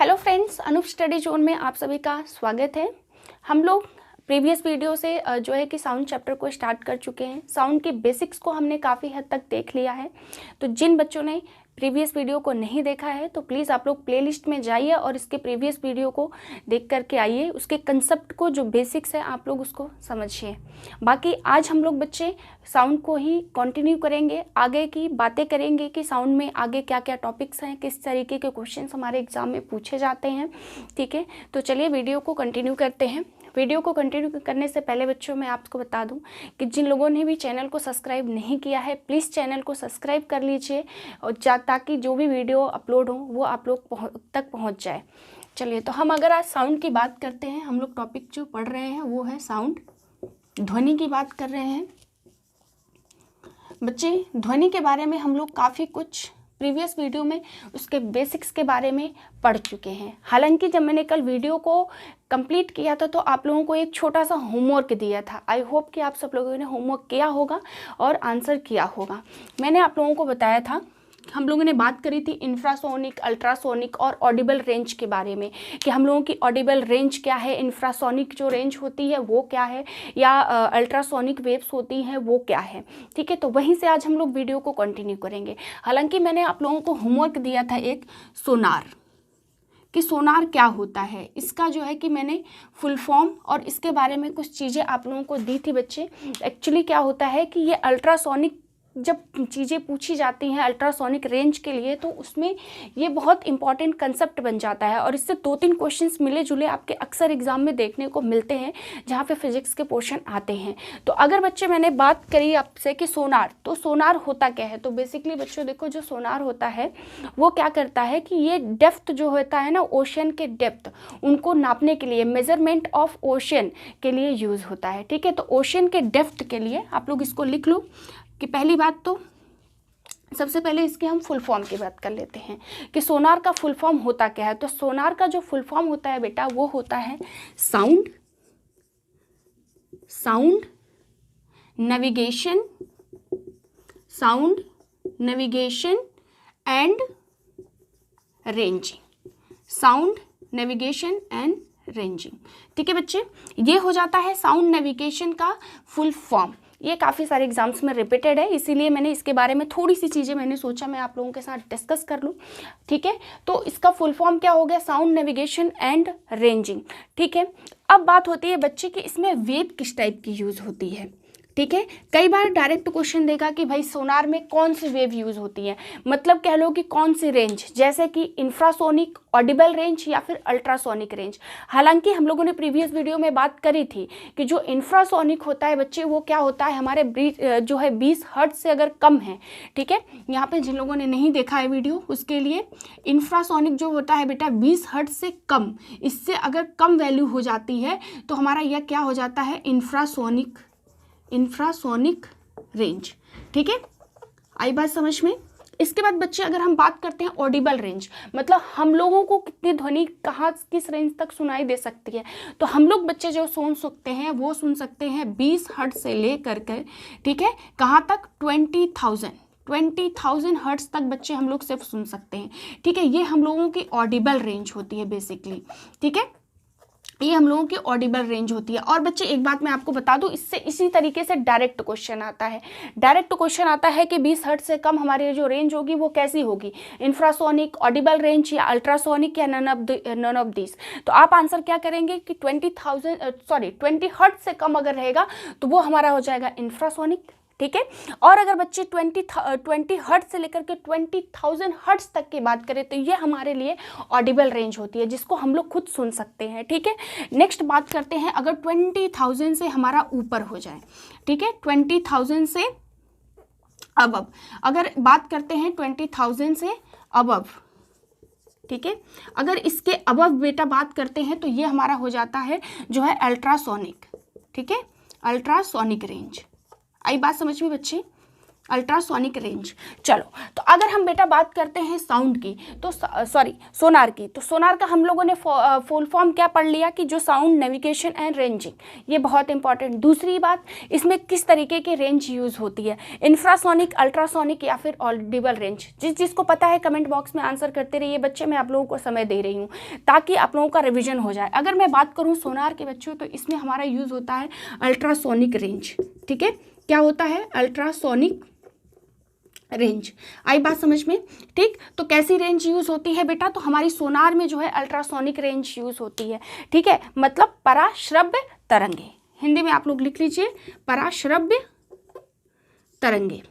Hello friends, Anoop study zone में आप सभी का स्वागत है। हम लोग प्रीवियस वीडियो से जो है कि साउंड चैप्टर को स्टार्ट कर चुके हैं। साउंड के बेसिक्स को हमने काफ़ी हद तक देख लिया है। तो जिन बच्चों ने प्रीवियस वीडियो को नहीं देखा है तो प्लीज़ आप लोग प्लेलिस्ट में जाइए और इसके प्रीवियस वीडियो को देख करके आइए। उसके कंसेप्ट को, जो बेसिक्स है, आप लोग उसको समझिए। बाकी आज हम लोग बच्चे साउंड को ही कंटिन्यू करेंगे, आगे की बातें करेंगे कि साउंड में आगे क्या क्या टॉपिक्स हैं, किस तरीके के क्वेश्चंस हमारे एग्जाम में पूछे जाते हैं। ठीक है, तो चलिए वीडियो को कंटिन्यू करते हैं। वीडियो को कंटिन्यू करने से पहले बच्चों मैं आपको बता दूं कि जिन लोगों ने भी चैनल को सब्सक्राइब नहीं किया है प्लीज़ चैनल को सब्सक्राइब कर लीजिए और ताकि जो भी वीडियो अपलोड हो वो आप लोग तक पहुंच जाए। चलिए, तो हम अगर आज साउंड की बात करते हैं, हम लोग टॉपिक जो पढ़ रहे हैं वो है साउंड, ध्वनि की बात कर रहे हैं। बच्चे, ध्वनि के बारे में हम लोग काफ़ी कुछ प्रीवियस वीडियो में उसके बेसिक्स के बारे में पढ़ चुके हैं। हालांकि जब मैंने कल वीडियो को कंप्लीट किया था तो आप लोगों को एक छोटा सा होमवर्क दिया था। आई होप कि आप सब लोगों ने होमवर्क किया होगा और आंसर किया होगा। मैंने आप लोगों को बताया था, हम लोगों ने बात करी थी इंफ्रासोनिक, अल्ट्रासोनिक और ऑडिबल रेंज के बारे में कि हम लोगों की ऑडिबल रेंज क्या है, इंफ्रासोनिक जो रेंज होती है वो क्या है, या अल्ट्रासोनिक वेव्स होती हैं वो क्या है। ठीक है, तो वहीं से आज हम लोग वीडियो को कंटिन्यू करेंगे। हालांकि मैंने आप लोगों को होमवर्क दिया था एक सोनार, कि सोनार क्या होता है, इसका जो है कि मैंने फुल फॉर्म और इसके बारे में कुछ चीज़ें आप लोगों को दी थी। बच्चे, एक्चुअली क्या होता है कि ये अल्ट्रासोनिक जब चीज़ें पूछी जाती हैं अल्ट्रासोनिक रेंज के लिए तो उसमें ये बहुत इंपॉर्टेंट कंसेप्ट बन जाता है और इससे 2-3 क्वेश्चंस मिले जुले आपके अक्सर एग्जाम में देखने को मिलते हैं जहाँ पे फिजिक्स के पोर्शन आते हैं। तो अगर बच्चे मैंने बात करी आपसे कि सोनार, तो सोनार होता क्या है, तो बेसिकली बच्चों देखो, जो सोनार होता है वो क्या करता है कि ये डेप्थ जो होता है ना, ओशन के डेप्थ, उनको नापने के लिए, मेजरमेंट ऑफ ओशन के लिए यूज़ होता है। ठीक है, तो ओशन के डेप्थ के लिए आप लोग इसको लिख लो कि पहली बात तो सबसे पहले इसके हम फुल फॉर्म की बात कर लेते हैं कि सोनार का फुल फॉर्म होता क्या है। तो सोनार का जो फुल फॉर्म होता है बेटा वो होता है sound navigation and ranging. Sound navigation and ranging. ठीक है बच्चे, ये हो जाता है साउंड नेविगेशन का फुल फॉर्म। ये काफ़ी सारे एग्जाम्स में रिपीटेड है, इसीलिए मैंने इसके बारे में थोड़ी सी चीज़ें मैंने सोचा मैं आप लोगों के साथ डिस्कस कर लूँ। ठीक है, तो इसका फुल फॉर्म क्या हो गया, साउंड नेविगेशन एंड रेंजिंग। ठीक है, अब बात होती है बच्चे कि इसमें वेव किस टाइप की यूज़ होती है। ठीक है, कई बार डायरेक्ट क्वेश्चन देगा कि भाई सोनार में कौन सी वेव यूज़ होती है, मतलब कह लो कि कौन सी रेंज, जैसे कि इंफ्रासोनिक, ऑडिबल रेंज या फिर अल्ट्रासोनिक रेंज। हालांकि हम लोगों ने प्रीवियस वीडियो में बात करी थी कि जो इंफ्रासोनिक होता है बच्चे वो क्या होता है, हमारे जो है 20 हर्ट्ज से अगर कम है। ठीक है, यहाँ पे जिन लोगों ने नहीं देखा है वीडियो उसके लिए, इंफ्रासोनिक जो होता है बेटा 20 हर्ट्ज से कम, इससे अगर कम वैल्यू हो जाती है तो हमारा यह क्या हो जाता है, इंफ्रासोनिक रेंज। ठीक है, आई बात समझ में। इसके बाद बच्चे अगर हम बात करते हैं ऑडिबल रेंज, मतलब हम लोगों को कितनी ध्वनि कहाँ किस रेंज तक सुनाई दे सकती है, तो हम लोग बच्चे जो सुन सकते हैं वो सुन सकते हैं 20 हर्ट्ज से लेकर के, ठीक है, कहाँ तक, 20,000 हर्ट्ज तक बच्चे हम लोग सिर्फ सुन सकते हैं। ठीक है, ये हम लोगों की ऑडिबल रेंज होती है बेसिकली। ठीक है, ये हम लोगों की ऑडिबल रेंज होती है। और बच्चे एक बात मैं आपको बता दूं, इससे इसी तरीके से डायरेक्ट क्वेश्चन आता है। डायरेक्ट क्वेश्चन आता है कि 20 हर्ट्ज से कम हमारी जो रेंज होगी वो कैसी होगी, इंफ्रासोनिक, ऑडिबल रेंज या अल्ट्रासोनिक या नन ऑफ दिस। तो आप आंसर क्या करेंगे कि 20 हर्ट्ज से कम अगर रहेगा तो वो हमारा हो जाएगा इंफ्रासोनिक। ठीक है, और अगर बच्चे 20 हर्ट्ज से लेकर के 20,000 हर्ट्ज तक की बात करें तो ये हमारे लिए ऑडिबल रेंज होती है जिसको हम लोग खुद सुन सकते हैं। ठीक है, नेक्स्ट बात करते हैं अगर 20,000 से हमारा ऊपर हो जाए। ठीक है, 20,000 से अबव, अगर बात करते हैं 20,000 से अबव, ठीक है, अगर इसके अबव बेटा बात करते हैं तो ये हमारा हो जाता है जो है अल्ट्रासोनिक। ठीक है, अल्ट्रासोनिक रेंज। आई बात समझ में बच्चे, अल्ट्रासोनिक रेंज। चलो, तो अगर हम बेटा बात करते हैं साउंड की, तो सोनार की, तो सोनार का हम लोगों ने फुल फॉर्म क्या पढ़ लिया कि जो साउंड नेविगेशन एंड रेंजिंग, ये बहुत इंपॉर्टेंट। दूसरी बात, इसमें किस तरीके की रेंज यूज़ होती है, इंफ्रासोनिक, अल्ट्रासोनिक या फिर ऑडिबल रेंज। जिसको पता है कमेंट बॉक्स में आंसर करते रहिए बच्चे, मैं आप लोगों को समय दे रही हूँ ताकि आप लोगों का रिविजन हो जाए। अगर मैं बात करूँ सोनार के बच्चों, तो इसमें हमारा यूज़ होता है अल्ट्रासोनिक रेंज। ठीक है, क्या होता है, अल्ट्रासोनिक रेंज। आई बात समझ में? ठीक, तो कैसी रेंज यूज होती है बेटा, तो हमारी सोनार में जो है अल्ट्रासोनिक रेंज यूज होती है। ठीक है, मतलब पराश्रव्य तरंगे, हिंदी में आप लोग लिख लीजिए पराश्रव्य तरंगे।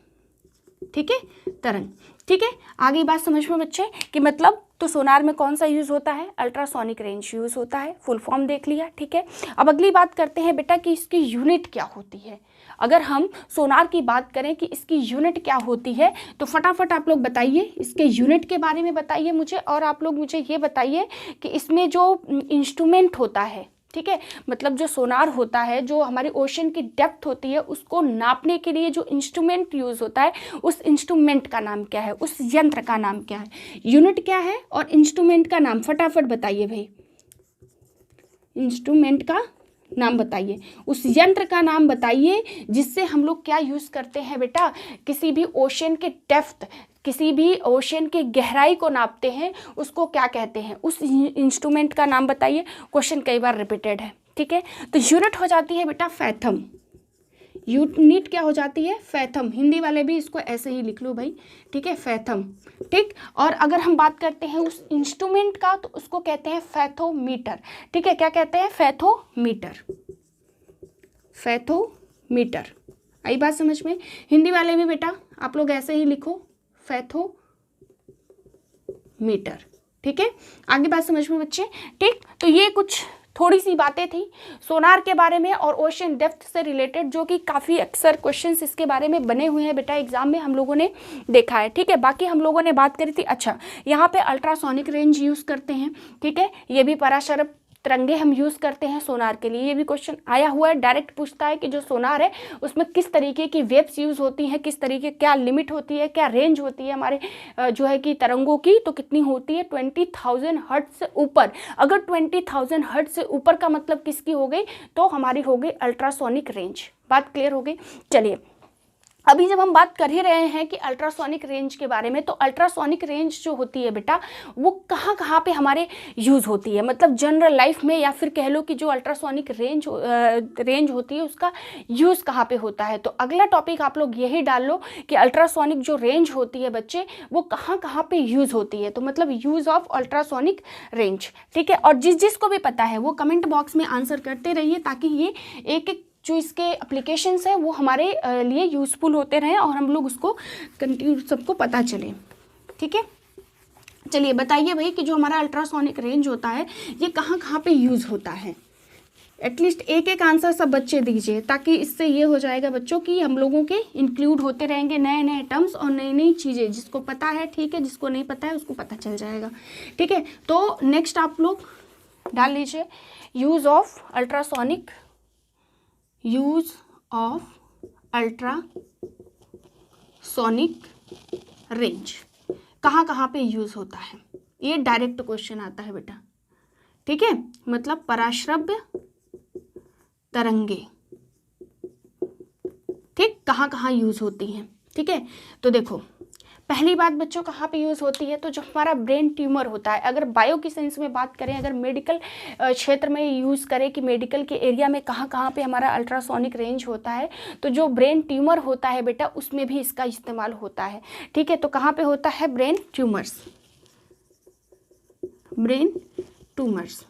ठीक है, तरंग। ठीक है, आगे बात समझ में बच्चे कि मतलब तो सोनार में कौन सा यूज़ होता है, अल्ट्रासोनिक रेंज यूज़ होता है। फुल फॉर्म देख लिया। ठीक है, अब अगली बात करते हैं बेटा कि इसकी यूनिट क्या होती है। अगर हम सोनार की बात करें कि इसकी यूनिट क्या होती है, तो फटाफट आप लोग बताइए, इसके यूनिट के बारे में बताइए मुझे, और आप लोग मुझे ये बताइए कि इसमें जो इंस्ट्रूमेंट होता है, ठीक है, मतलब जो सोनार होता है, जो हमारी ओशन की डेप्थ होती है, उसको नापने के लिए जो इंस्ट्रूमेंट यूज़ होता है, उस इंस्ट्रूमेंट का नाम क्या है, उस यंत्र का नाम क्या है। यूनिट क्या है और इंस्ट्रूमेंट का नाम फटाफट बताइए भाई, इंस्ट्रूमेंट का नाम बताइए, उस यंत्र का नाम बताइए जिससे हम लोग क्या यूज़ करते हैं बेटा, किसी भी ओशन के डेप्थ, किसी भी ओशन की गहराई को नापते हैं, उसको क्या कहते हैं, उस इंस्ट्रूमेंट का नाम बताइए। क्वेश्चन कई बार रिपीटेड है। ठीक है, तो यूनिट हो जाती है बेटा फैथम। यूनिट क्या हो जाती है, फैथम। हिंदी वाले भी इसको ऐसे ही लिख लो भाई। ठीक है, फैथम। ठीक, और अगर हम बात करते हैं उस इंस्ट्रूमेंट का, तो उसको कहते हैं फैथोमीटर। ठीक है, क्या कहते हैं, फैथोमीटर। फैथोमीटर। आई बात समझ में? हिंदी वाले भी बेटा आप लोग ऐसे ही लिखो, फैथोमीटर। ठीक है, आगे बात समझ में बच्चे? ठीक, तो ये कुछ थोड़ी सी बातें थी सोनार के बारे में और ओशन डेप्थ से रिलेटेड, जो कि काफ़ी अक्सर क्वेश्चंस इसके बारे में बने हुए हैं बेटा, एग्जाम में हम लोगों ने देखा है। ठीक है, बाकी हम लोगों ने बात करी थी, अच्छा यहाँ पे अल्ट्रासोनिक रेंज यूज़ करते हैं। ठीक है, ये भी पराश्रव्य तरंगे हम यूज़ करते हैं सोनार के लिए। ये भी क्वेश्चन आया हुआ है, डायरेक्ट पूछता है कि जो सोनार है उसमें किस तरीके की वेव्स यूज़ होती हैं, किस तरीके, क्या लिमिट होती है, क्या रेंज होती है हमारे जो है कि तरंगों की, तो कितनी होती है, 20,000 हर्ट्ज से ऊपर। अगर 20,000 हर्ट्ज से ऊपर का मतलब किसकी हो गई, तो हमारी हो गई अल्ट्रासोनिक रेंज। बात क्लियर हो गई? चलिए, अभी जब हम बात कर ही रहे हैं कि अल्ट्रासोनिक रेंज के बारे में, तो अल्ट्रासोनिक रेंज जो होती है बेटा, वो कहाँ कहाँ पे हमारे यूज़ होती है, मतलब जनरल लाइफ में, या फिर कह लो कि जो अल्ट्रासोनिक रेंज होती है उसका यूज़ कहाँ पे होता है। तो अगला टॉपिक आप लोग यही डाल लो कि अल्ट्रासोनिक जो रेंज होती है बच्चे, वो कहाँ कहाँ पे यूज़ होती है, तो मतलब यूज़ ऑफ अल्ट्रासोनिक रेंज। ठीक है, और जिसको भी पता है वो कमेंट बॉक्स में आंसर करते रहिए, ताकि ये एक एक जो इसके एप्लीकेशंस हैं वो हमारे लिए यूज़फुल होते रहें और हम लोग उसको कंटिन्यू सबको पता चले। ठीक है, चलिए बताइए भाई कि जो हमारा अल्ट्रासोनिक रेंज होता है ये कहाँ कहाँ पे यूज़ होता है। एटलीस्ट एक एक आंसर सब बच्चे दीजिए, ताकि इससे ये हो जाएगा बच्चों कि हम लोगों के इंक्लूड होते रहेंगे नए नए टर्म्स और नई नई चीज़ें। जिसको पता है ठीक है, जिसको नहीं पता है उसको पता चल जाएगा। ठीक है, तो नेक्स्ट आप लोग डाल लीजिए, use of ultrasonic, use of ultrasonic range कहाँ कहाँ पे यूज होता है, ये डायरेक्ट क्वेश्चन आता है बेटा। ठीक है, मतलब पराश्रव्य तरंगे, ठीक, कहाँ कहाँ यूज होती हैं। ठीक है, तो देखो पहली बात बच्चों कहाँ पे यूज़ होती है, तो जो हमारा ब्रेन ट्यूमर होता है, अगर बायो की सेंस में बात करें, अगर मेडिकल क्षेत्र में यूज़ करें कि मेडिकल के एरिया में कहाँ कहाँ पे हमारा अल्ट्रासोनिक रेंज होता है, तो जो ब्रेन ट्यूमर होता है बेटा उसमें भी इसका इस्तेमाल होता है। ठीक है, तो कहाँ पे होता है, ब्रेन ट्यूमर्स, ब्रेन ट्यूमर्स।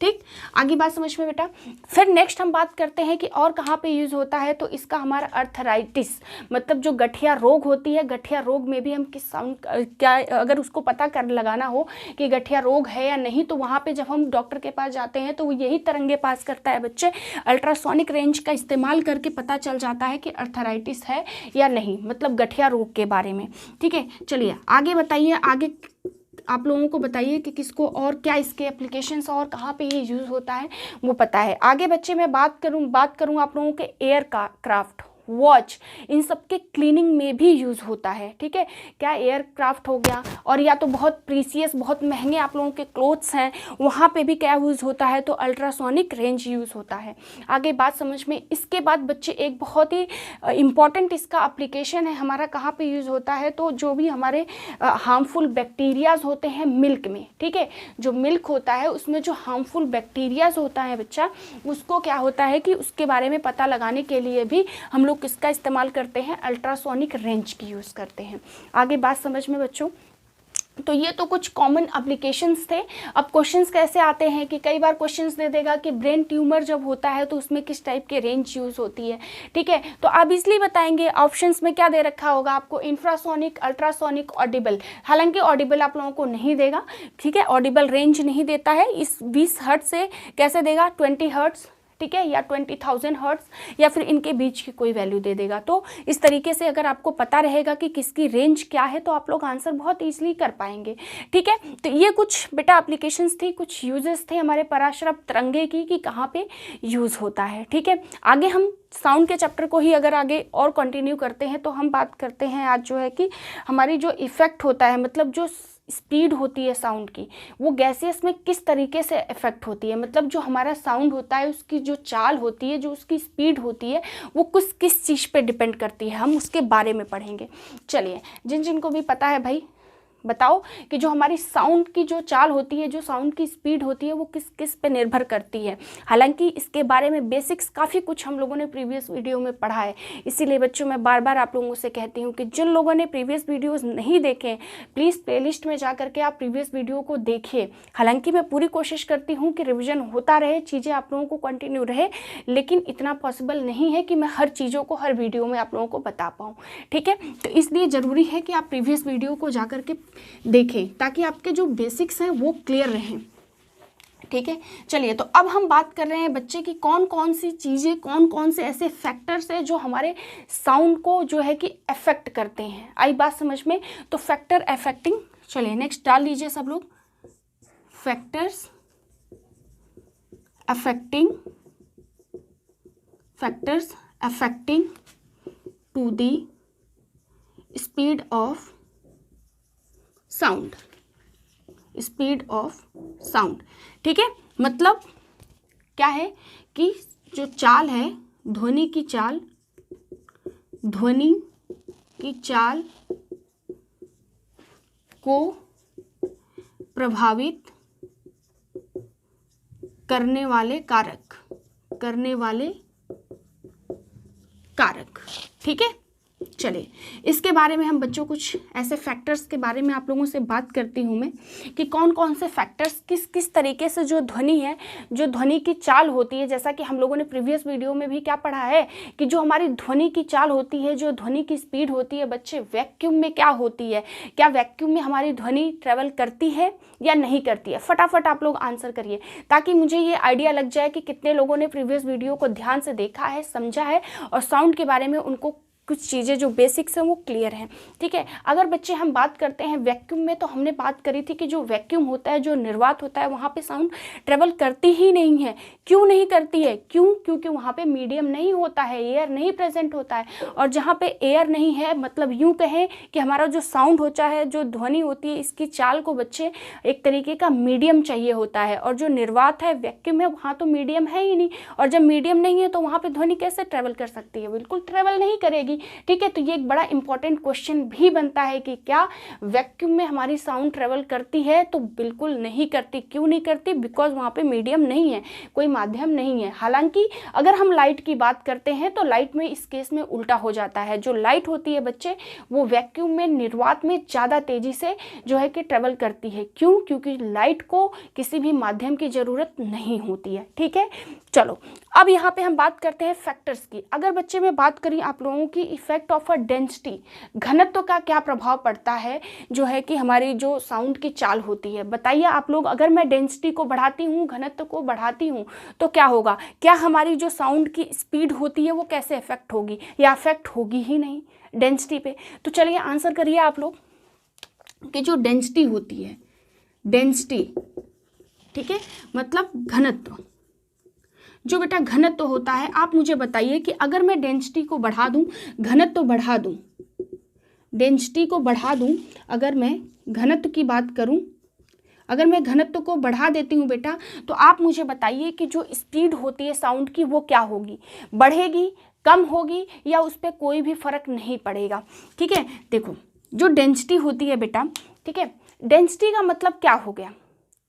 ठीक, आगे बात समझ में बेटा। फिर नेक्स्ट हम बात करते हैं कि और कहाँ पे यूज़ होता है, तो इसका हमारा अर्थराइटिस, मतलब जो गठिया रोग होती है, गठिया रोग में भी हम किस साउंड क्या, अगर उसको पता कर लगाना हो कि गठिया रोग है या नहीं, तो वहाँ पे जब हम डॉक्टर के पास जाते हैं तो वो यही तरंगे पास करता है बच्चे, अल्ट्रासोनिक रेंज का इस्तेमाल करके पता चल जाता है कि अर्थराइटिस है या नहीं, मतलब गठिया रोग के बारे में। ठीक है, चलिए आगे बताइए, आगे आप लोगों को बताइए कि किसको और क्या इसके एप्लीकेशंस और कहाँ पे ये यूज़ होता है वो पता है। आगे बच्चे मैं बात करूँ आप लोगों के एयर का क्राफ्ट, वॉच, इन सब के क्लीनिंग में भी यूज़ होता है। ठीक है, क्या एयरक्राफ्ट हो गया, और या तो बहुत प्रीसियस बहुत महंगे आप लोगों के क्लोथ्स हैं वहाँ पे भी क्या यूज़ होता है, तो अल्ट्रासोनिक रेंज यूज़ होता है। आगे बात समझ में। इसके बाद बच्चे एक बहुत ही इम्पॉर्टेंट इसका एप्लीकेशन है हमारा, कहाँ पे यूज़ होता है, तो जो भी हमारे हार्मफुल बैक्टीरियाज होते हैं मिल्क में। ठीक है, जो मिल्क होता है उसमें जो हार्मफुल बैक्टीरियाज होता है बच्चा, उसको क्या होता है कि उसके बारे में पता लगाने के लिए भी हम लोग किसका इस्तेमाल करते हैं, अल्ट्रासोनिक रेंज की यूज़ करते हैं। आगे बात समझ में बच्चों। तो ये तो कुछ कॉमन एप्लीकेशंस थे। अब क्वेश्चंस कैसे आते हैं कि कई बार क्वेश्चंस दे देगा कि ब्रेन ट्यूमर जब होता है तो उसमें किस टाइप के रेंज यूज़ होती है। ठीक है, तो आप इसलिए बताएंगे, ऑप्शंस में क्या दे रखा होगा आपको, इंफ्रासोनिक, अल्ट्रासोनिक, ऑडिबल। हालांकि ऑडिबल आप लोगों को नहीं देगा। ठीक है, ऑडिबल रेंज नहीं देता है। इस 20 हर्ट्ज से कैसे देगा, 20 हर्ट्ज, ठीक है, या 20,000 हर्ट्ज, या फिर इनके बीच की कोई वैल्यू दे देगा। तो इस तरीके से अगर आपको पता रहेगा कि किसकी रेंज क्या है तो आप लोग आंसर बहुत ईजिली कर पाएंगे। ठीक है, तो ये कुछ बेटा एप्लीकेशंस थी, कुछ यूजेस थे हमारे पराशरभ तिरंगे की कि कहाँ पे यूज़ होता है। ठीक है, आगे हम साउंड के चैप्टर को ही अगर आगे और कंटिन्यू करते हैं तो हम बात करते हैं आज जो है कि हमारी जो इफ़ेक्ट होता है, मतलब जो स्पीड होती है साउंड की, वो गैसियस में किस तरीके से इफेक्ट होती है। मतलब जो हमारा साउंड होता है उसकी जो चाल होती है, जो उसकी स्पीड होती है, वो किस चीज़ पे डिपेंड करती है, हम उसके बारे में पढ़ेंगे। चलिए, जिन जिनको भी पता है भाई बताओ कि जो हमारी साउंड की जो चाल होती है, जो साउंड की स्पीड होती है, वो किस किस पे निर्भर करती है। हालांकि इसके बारे में बेसिक्स काफ़ी कुछ हम लोगों ने प्रीवियस वीडियो में पढ़ा है। इसीलिए बच्चों मैं बार बार आप लोगों से कहती हूँ कि जिन लोगों ने प्रीवियस वीडियोज़ नहीं देखे, प्लीज़ प्लेलिस्ट में जा करके आप प्रीवियस वीडियो को देखिए। हालांकि मैं पूरी कोशिश करती हूँ कि रिविज़न होता रहे, चीज़ें आप लोगों को कंटिन्यू रहे, लेकिन इतना पॉसिबल नहीं है कि मैं हर चीज़ों को हर वीडियो में आप लोगों को बता पाऊँ। ठीक है, तो इसलिए ज़रूरी है कि आप प्रीवियस वीडियो को जा करके देखें ताकि आपके जो बेसिक्स हैं वो क्लियर रहें। ठीक है, चलिए, तो अब हम बात कर रहे हैं बच्चे की कौन कौन सी चीज़ें, कौन कौन से ऐसे फैक्टर्स हैं जो हमारे साउंड को जो है कि अफेक्ट करते हैं। आई बात समझ में। तो फैक्टर अफेक्टिंग, चलिए नेक्स्ट डाल लीजिए सब लोग, factors affecting to the speed of sound, speed of sound. ठीक है, मतलब क्या है कि जो चाल है, ध्वनि की चाल को प्रभावित करने वाले कारक। ठीक है, चलिए इसके बारे में हम बच्चों कुछ ऐसे फैक्टर्स के बारे में आप लोगों से बात करती हूँ मैं कि कौन कौन से फैक्टर्स किस तरीके से जो ध्वनि है, जो ध्वनि की चाल होती है, जैसा कि हम लोगों ने प्रीवियस वीडियो में भी क्या पढ़ा है कि जो हमारी ध्वनि की चाल होती है, जो ध्वनि की स्पीड होती है बच्चे, वैक्यूम में क्या होती है, क्या वैक्यूम में हमारी ध्वनि ट्रेवल करती है या नहीं करती है। फटाफट आप लोग आंसर करिए ताकि मुझे ये आइडिया लग जाए कि कितने लोगों ने प्रीवियस वीडियो को ध्यान से देखा है, समझा है, और साउंड के बारे में उनको कुछ चीज़ें जो बेसिक्स हैं वो क्लियर हैं। ठीक है, अगर बच्चे हम बात करते हैं वैक्यूम में, तो हमने बात करी थी कि जो वैक्यूम होता है, जो निर्वात होता है, वहाँ पे साउंड ट्रेवल करती ही नहीं है। क्यों नहीं करती है? क्योंकि वहाँ पे मीडियम नहीं होता है, एयर नहीं प्रेजेंट होता है। और जहाँ पे एयर नहीं है, मतलब यूँ कहें कि हमारा जो साउंड होता है, जो ध्वनि होती है, इसकी चाल को बच्चे एक तरीके का मीडियम चाहिए होता है। और जो निर्वात है, वैक्यूम है, वहाँ तो मीडियम है ही नहीं। और जब मीडियम नहीं है तो वहाँ पर ध्वनि कैसे ट्रेवल कर सकती है? बिल्कुल ट्रेवल नहीं करेगी। ठीक है, तो ये एक बड़ा इंपॉर्टेंट क्वेश्चन भी बनता है कि क्या वैक्यूम में हमारी साउंड ट्रेवल करती है? तो बिल्कुल नहीं करती। क्यों नहीं करती? बिकॉज वहाँ पे मीडियम नहीं है, कोई माध्यम नहीं है। हालांकि अगर हम लाइट की बात करते हैं तो लाइट में इस केस में उल्टा हो जाता है। जो लाइट होती है बच्चे, वो वैक्यूम में, निर्वात में ज़्यादा तेजी से जो है कि ट्रेवल करती है। क्यों? क्योंकि लाइट को किसी भी माध्यम की ज़रूरत नहीं होती है। ठीक है, चलो अब यहाँ पे हम बात करते हैं फैक्टर्स की। अगर बच्चे में बात करी आप लोगों की इफेक्ट ऑफ अ डेंसिटी, घनत्व का क्या प्रभाव पड़ता है जो है कि हमारी जो साउंड की चाल होती है, बताइए आप लोग। अगर मैं डेंसिटी को बढ़ाती हूँ, घनत्व को बढ़ाती हूँ, तो क्या होगा? क्या हमारी जो साउंड की स्पीड होती है वो कैसे इफेक्ट होगी? या इफेक्ट होगी ही नहीं डेंसिटी पे। तो चलिए आंसर करिए आप लोग कि जो डेंसिटी होती है, डेंसिटी, ठीक है, मतलब घनत्व, जो बेटा घनत्व होता है, आप मुझे बताइए कि अगर मैं डेंसिटी को बढ़ा दूं, घनत्व बढ़ा दूं, डेंसिटी को बढ़ा दूं, अगर मैं घनत्व की बात करूं, अगर मैं घनत्व को बढ़ा देती हूँ बेटा, तो आप मुझे बताइए कि जो स्पीड होती है साउंड की वो क्या होगी, बढ़ेगी, कम होगी, या उस पर कोई भी फर्क नहीं पड़ेगा। ठीक है, देखो जो डेंसिटी होती है बेटा, ठीक है, डेंसिटी का मतलब क्या हो गया,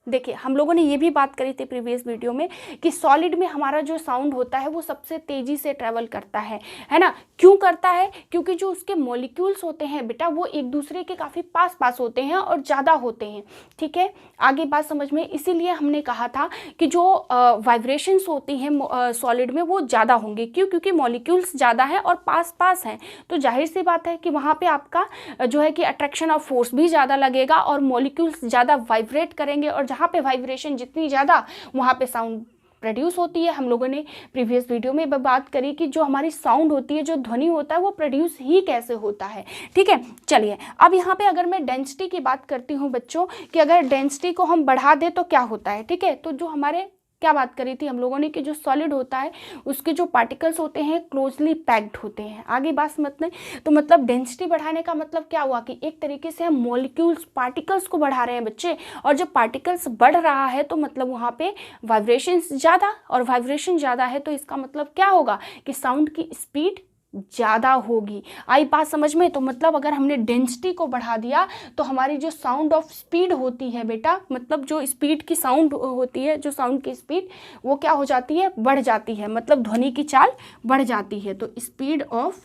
देखिए हम लोगों ने ये भी बात करी थी प्रीवियस वीडियो में कि सॉलिड में हमारा जो साउंड होता है वो सबसे तेजी से ट्रैवल करता है ना। क्यों करता है, क्योंकि जो उसके मॉलिक्यूल्स होते हैं बेटा वो एक दूसरे के काफ़ी पास पास होते हैं और ज़्यादा होते हैं। ठीक है, आगे बात समझ में, इसीलिए हमने कहा था कि जो वाइब्रेशंस होती हैं सॉलिड में वो ज़्यादा होंगी। क्यों, क्योंकि मॉलिक्यूल्स ज़्यादा हैं और पास पास हैं, तो जाहिर सी बात है कि वहाँ पर आपका जो है कि अट्रैक्शन ऑफ फोर्स भी ज़्यादा लगेगा और मॉलिक्यूल्स ज़्यादा वाइब्रेट करेंगे, और जहाँ पे वाइब्रेशन जितनी ज़्यादा वहाँ पे साउंड प्रोड्यूस होती है। हम लोगों ने प्रीवियस वीडियो में बात करी कि जो हमारी साउंड होती है, जो ध्वनि होता है, वो प्रोड्यूस ही कैसे होता है। ठीक है, चलिए अब यहाँ पे अगर मैं डेंसिटी की बात करती हूँ बच्चों, कि अगर डेंसिटी को हम बढ़ा दें तो क्या होता है। ठीक है, तो जो हमारे क्या बात करी थी हम लोगों ने कि जो सॉलिड होता है उसके जो पार्टिकल्स होते हैं क्लोजली पैक्ड होते हैं। आगे बात समझते हैं, तो मतलब डेंसिटी बढ़ाने का मतलब क्या हुआ कि एक तरीके से हम मॉलिक्यूल्स पार्टिकल्स को बढ़ा रहे हैं बच्चे, और जब पार्टिकल्स बढ़ रहा है तो मतलब वहाँ पे वाइब्रेशंस ज़्यादा, और वाइब्रेशन ज़्यादा है तो इसका मतलब क्या होगा कि साउंड की स्पीड ज़्यादा होगी। आई बात समझ में, तो मतलब अगर हमने डेंसिटी को बढ़ा दिया तो हमारी जो साउंड ऑफ स्पीड होती है बेटा, मतलब जो स्पीड की साउंड होती है, जो साउंड की स्पीड वो क्या हो जाती है, बढ़ जाती है, मतलब ध्वनि की चाल बढ़ जाती है। तो speed of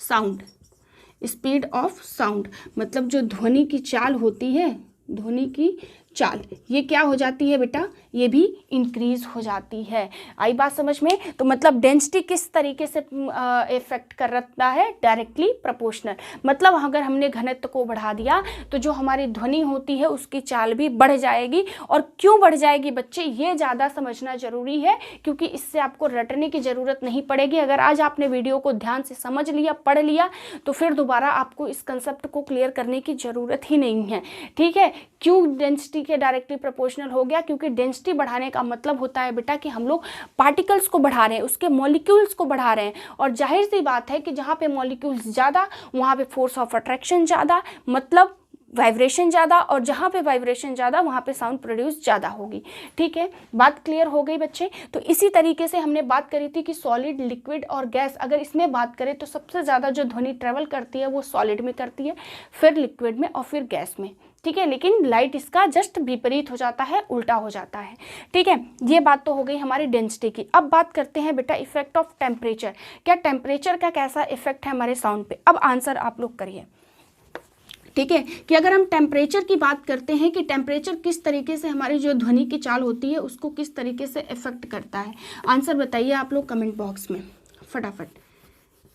sound, speed of sound मतलब जो ध्वनि की चाल होती है, ध्वनि की चाल, ये क्या हो जाती है बेटा, ये भी इंक्रीज हो जाती है। आई बात समझ में, तो मतलब डेंसिटी किस तरीके से इफेक्ट करता है, डायरेक्टली प्रोपोर्शनल। मतलब अगर हमने घनत्व को बढ़ा दिया तो जो हमारी ध्वनि होती है उसकी चाल भी बढ़ जाएगी। और क्यों बढ़ जाएगी बच्चे, ये ज़्यादा समझना जरूरी है, क्योंकि इससे आपको रटने की ज़रूरत नहीं पड़ेगी। अगर आज आपने वीडियो को ध्यान से समझ लिया, पढ़ लिया, तो फिर दोबारा आपको इस कंसेप्ट को क्लियर करने की ज़रूरत ही नहीं है। ठीक है, क्यों डेंसिटी के डायरेक्टली प्रोपोर्शनल हो गया, क्योंकि डेंसिटी बढ़ाने का मतलब होता है बेटा कि हम लोग पार्टिकल्स को बढ़ा रहे हैं, उसके मॉलिक्यूल्स को बढ़ा रहे हैं, और जाहिर सी बात है कि जहाँ पे मॉलिक्यूल्स ज़्यादा वहाँ पे फोर्स ऑफ अट्रैक्शन ज़्यादा, मतलब वाइब्रेशन ज़्यादा, और जहाँ पे वाइब्रेशन ज़्यादा वहाँ पे साउंड प्रोड्यूस ज़्यादा होगी। ठीक है, बात क्लियर हो गई बच्चे। तो इसी तरीके से हमने बात करी थी कि सॉलिड, लिक्विड और गैस, अगर इसमें बात करें तो सबसे ज़्यादा जो ध्वनि ट्रेवल करती है वो सॉलिड में करती है, फिर लिक्विड में और फिर गैस में। ठीक है, लेकिन लाइट इसका जस्ट विपरीत हो जाता है, उल्टा हो जाता है। ठीक है, ये बात तो हो गई हमारी डेंसिटी की। अब बात करते हैं बेटा इफेक्ट ऑफ टेम्परेचर। क्या टेम्परेचर का कैसा इफेक्ट है हमारे साउंड पे। अब आंसर आप लोग करिए। ठीक है, कि अगर हम टेम्परेचर की बात करते हैं कि टेम्परेचर किस तरीके से हमारी जो ध्वनि की चाल होती है उसको किस तरीके से इफेक्ट करता है, आंसर बताइए आप लोग कमेंट बॉक्स में फटाफट,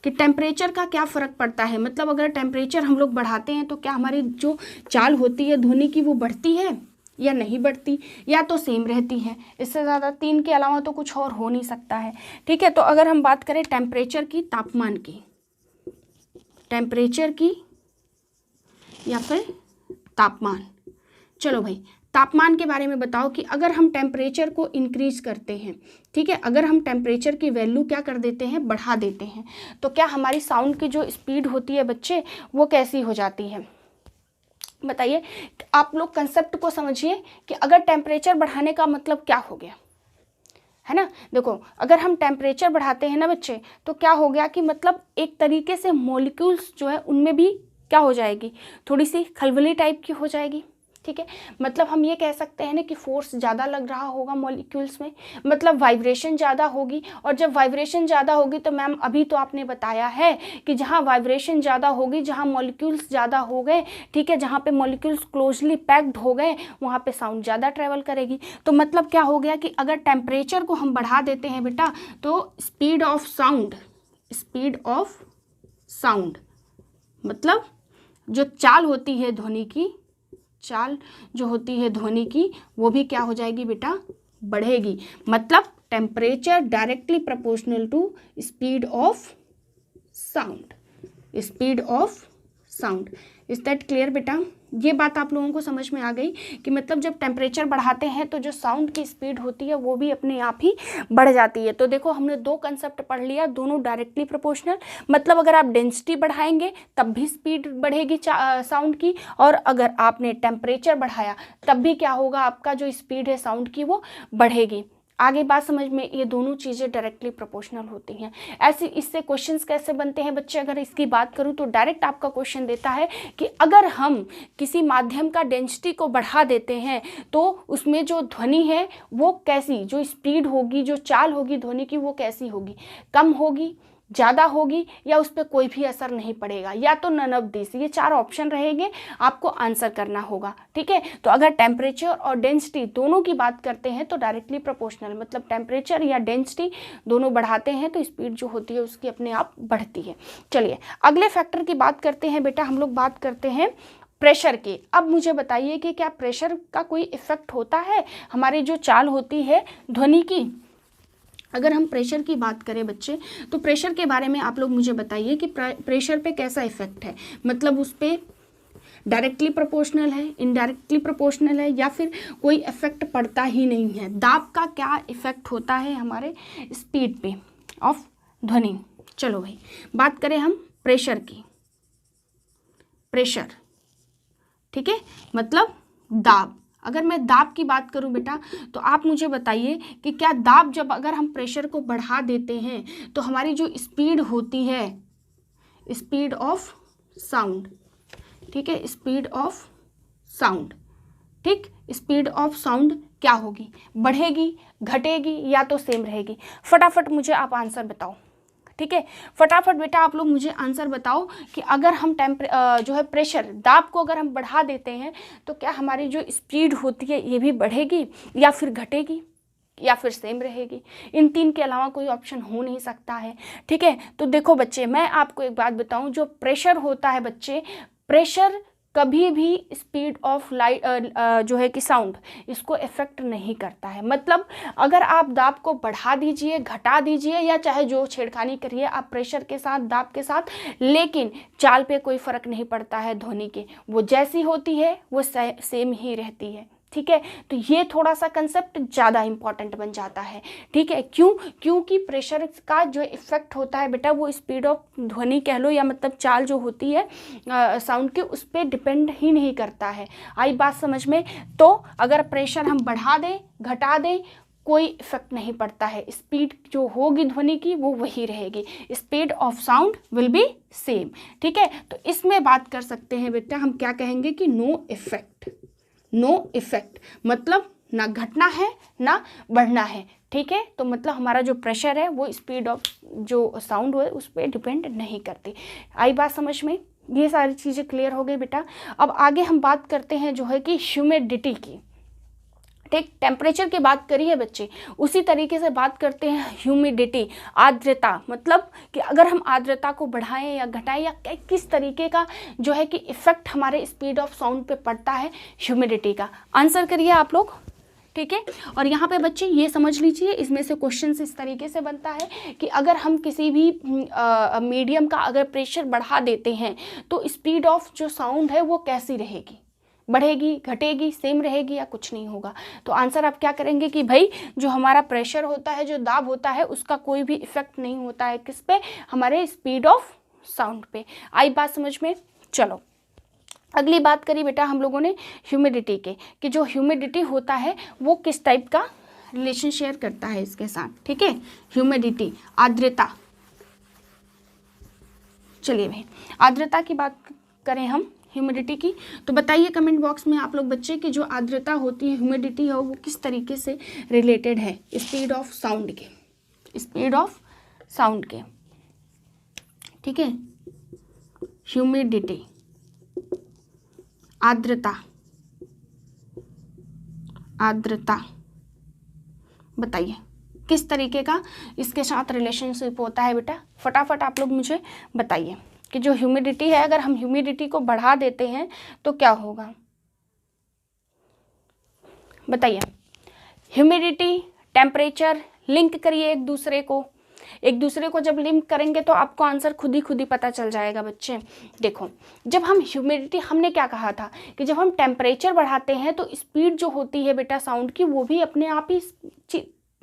कि टेम्परेचर का क्या फ़र्क पड़ता है। मतलब अगर टेम्परेचर हम लोग बढ़ाते हैं तो क्या हमारी जो चाल होती है ध्वनि की वो बढ़ती है या नहीं बढ़ती, या तो सेम रहती है। इससे ज़्यादा 3 के अलावा तो कुछ और हो नहीं सकता है। ठीक है, तो अगर हम बात करें टेम्परेचर की, तापमान की, टेम्परेचर की या फिर तापमान, चलो भाई तापमान के बारे में बताओ कि अगर हम टेम्परेचर को इंक्रीज करते हैं, ठीक है, अगर हम टेम्परेचर की वैल्यू क्या कर देते हैं, बढ़ा देते हैं, तो क्या हमारी साउंड की जो स्पीड होती है बच्चे वो कैसी हो जाती है, बताइए। आप लोग कंसेप्ट को समझिए कि अगर टेम्परेचर बढ़ाने का मतलब क्या हो गया, है ना। देखो अगर हम टेम्परेचर बढ़ाते हैं ना बच्चे, तो क्या हो गया कि मतलब एक तरीके से मॉलिक्यूल्स जो है उनमें भी क्या हो जाएगी, थोड़ी सी खलबली टाइप की हो जाएगी। ठीक है, मतलब हम ये कह सकते हैं ना कि फोर्स ज़्यादा लग रहा होगा मॉलिक्यूल्स में, मतलब वाइब्रेशन ज़्यादा होगी। और जब वाइब्रेशन ज़्यादा होगी तो मैम अभी तो आपने बताया है कि जहाँ वाइब्रेशन ज़्यादा होगी, जहाँ मॉलिक्यूल्स ज़्यादा हो गए, ठीक है, जहाँ पे मॉलिक्यूल्स क्लोजली पैक्ड हो गए, वहाँ पे साउंड ज़्यादा ट्रेवल करेगी। तो मतलब क्या हो गया कि अगर टेम्परेचर को हम बढ़ा देते हैं बेटा, तो speed of sound, speed of sound मतलब जो चाल होती है ध्वनि की, चाल जो होती है ध्वनि की, वो भी क्या हो जाएगी बेटा, बढ़ेगी। मतलब temperature directly proportional to speed of sound, speed of sound. Is that clear बेटा? ये बात आप लोगों को समझ में आ गई कि मतलब जब टेम्परेचर बढ़ाते हैं तो जो साउंड की स्पीड होती है वो भी अपने आप ही बढ़ जाती है। तो देखो हमने दो कंसेप्ट पढ़ लिया, दोनों डायरेक्टली प्रोपोर्शनल, मतलब अगर आप डेंसिटी बढ़ाएंगे तब भी स्पीड बढ़ेगी साउंड की, और अगर आपने टेम्परेचर बढ़ाया तब भी क्या होगा, आपका जो स्पीड है साउंड की वो बढ़ेगी। आगे बात समझ में, ये दोनों चीज़ें डायरेक्टली प्रोपोर्शनल होती हैं। ऐसे इससे क्वेश्चंस कैसे बनते हैं बच्चे, अगर इसकी बात करूँ तो डायरेक्ट आपका क्वेश्चन देता है कि अगर हम किसी माध्यम का डेंसिटी को बढ़ा देते हैं तो उसमें जो ध्वनि है वो कैसी, जो स्पीड होगी, जो चाल होगी ध्वनि की वो कैसी होगी, कम होगी, ज़्यादा होगी, या उस पर कोई भी असर नहीं पड़ेगा, या तो नन ऑफ दिस। ये चार ऑप्शन रहेंगे, आपको आंसर करना होगा। ठीक है, तो अगर टेम्परेचर और डेंसिटी दोनों की बात करते हैं तो डायरेक्टली प्रोपोर्शनल, मतलब टेम्परेचर या डेंसिटी दोनों बढ़ाते हैं तो स्पीड जो होती है उसकी अपने आप बढ़ती है। चलिए अगले फैक्टर की बात करते हैं बेटा, हम लोग बात करते हैं प्रेशर की। अब मुझे बताइए कि क्या प्रेशर का कोई इफेक्ट होता है हमारी जो चाल होती है ध्वनि की? अगर हम प्रेशर की बात करें बच्चे, तो प्रेशर के बारे में आप लोग मुझे बताइए कि प्रेशर पे कैसा इफेक्ट है, मतलब उस पर डायरेक्टली प्रोपोर्शनल है, इनडायरेक्टली प्रोपोर्शनल है, या फिर कोई इफेक्ट पड़ता ही नहीं है। दाब का क्या इफेक्ट होता है हमारे स्पीड पे ऑफ ध्वनि? चलो भाई बात करें हम प्रेशर की। प्रेशर, ठीक है, मतलब दाब। अगर मैं दाब की बात करूं बेटा तो आप मुझे बताइए कि क्या दाब, जब अगर हम प्रेशर को बढ़ा देते हैं तो हमारी जो स्पीड होती है, स्पीड ऑफ साउंड, ठीक है, स्पीड ऑफ साउंड, ठीक, स्पीड ऑफ साउंड क्या होगी, बढ़ेगी, घटेगी, या तो सेम रहेगी? फटाफट मुझे आप आंसर बताओ। ठीक है, फटाफट बेटा आप लोग मुझे आंसर बताओ कि अगर हम जो है प्रेशर, दाब को अगर हम बढ़ा देते हैं तो क्या हमारी जो स्पीड होती है ये भी बढ़ेगी, या फिर घटेगी, या फिर सेम रहेगी? इन तीन के अलावा कोई ऑप्शन हो नहीं सकता है। ठीक है, तो देखो बच्चे मैं आपको एक बात बताऊं, जो प्रेशर होता है बच्चे, प्रेशर कभी भी स्पीड ऑफ लाइट जो है कि साउंड, इसको इफेक्ट नहीं करता है। मतलब अगर आप दाब को बढ़ा दीजिए, घटा दीजिए, या चाहे जो छेड़खानी करिए आप प्रेशर के साथ, दाब के साथ, लेकिन चाल पे कोई फर्क नहीं पड़ता है ध्वनि के, वो जैसी होती है वो सेम ही रहती है। ठीक है, तो ये थोड़ा सा कंसेप्ट ज़्यादा इंपॉर्टेंट बन जाता है। ठीक है, क्यों? क्योंकि प्रेशर का जो इफेक्ट होता है बेटा वो स्पीड ऑफ ध्वनि कह लो, या मतलब चाल जो होती है साउंड की, उस पर डिपेंड ही नहीं करता है। आई बात समझ में? तो अगर प्रेशर हम बढ़ा दें, घटा दें, कोई इफेक्ट नहीं पड़ता है, स्पीड जो होगी ध्वनि की वो वही रहेगी, speed of sound will be same. ठीक है, तो इसमें बात कर सकते हैं बेटा, हम क्या कहेंगे कि नो इफेक्ट। नो इफेक्ट मतलब ना घटना है ना बढ़ना है। ठीक है, तो मतलब हमारा जो प्रेशर है वो स्पीड ऑफ जो साउंड है उस पर डिपेंड नहीं करती। आई बात समझ में? ये सारी चीज़ें क्लियर हो गई बेटा। अब आगे हम बात करते हैं जो है कि ह्यूमिडिटी की। ठीक, टेम्परेचर की बात करी है बच्चे, उसी तरीके से बात करते हैं ह्यूमिडिटी, आर्द्रता। मतलब कि अगर हम आर्द्रता को बढ़ाएं या घटाएं, या किस तरीके का जो है कि इफेक्ट हमारे स्पीड ऑफ साउंड पे पड़ता है ह्यूमिडिटी का। आंसर करिए आप लोग। ठीक है, और यहाँ पे बच्चे ये समझ लीजिए, इसमें से क्वेश्चन इस तरीके से बनता है कि अगर हम किसी भी मीडियम का अगर प्रेशर बढ़ा देते हैं तो स्पीड ऑफ जो साउंड है वो कैसी रहेगी, बढ़ेगी, घटेगी, सेम रहेगी, या कुछ नहीं होगा? तो आंसर आप क्या करेंगे कि भाई जो हमारा प्रेशर होता है, जो दाब होता है, उसका कोई भी इफेक्ट नहीं होता है किस पे, हमारे स्पीड ऑफ साउंड पे। आई बात समझ में? चलो अगली बात करी बेटा हम लोगों ने ह्यूमिडिटी के, कि जो ह्यूमिडिटी होता है वो किस टाइप का रिलेशन शेयर करता है इसके साथ। ठीक है, ह्यूमिडिटी, आर्द्रता। चलिए भाई आर्द्रता की बात करें हम ह्यूमिडिटी की, तो बताइए कमेंट बॉक्स में आप लोग बच्चे कि जो आर्द्रता होती है, ह्यूमिडिटी है, वो किस तरीके से रिलेटेड है स्पीड ऑफ साउंड के, स्पीड ऑफ साउंड के। ठीक है, ह्यूमिडिटी, आर्द्रता, आर्द्रता, बताइए किस तरीके का इसके साथ रिलेशनशिप होता है बेटा? फटाफट आप लोग मुझे बताइए कि जो ह्यूमिडिटी है, अगर हम ह्यूमिडिटी को बढ़ा देते हैं तो क्या होगा, बताइए। ह्यूमिडिटी, टेम्परेचर लिंक करिए एक दूसरे को। एक दूसरे को जब लिंक करेंगे तो आपको आंसर खुद ही पता चल जाएगा बच्चे। देखो, जब हम ह्यूमिडिटी, हमने क्या कहा था कि जब हम टेम्परेचर बढ़ाते हैं तो स्पीड जो होती है बेटा साउंड की, वो भी अपने आप ही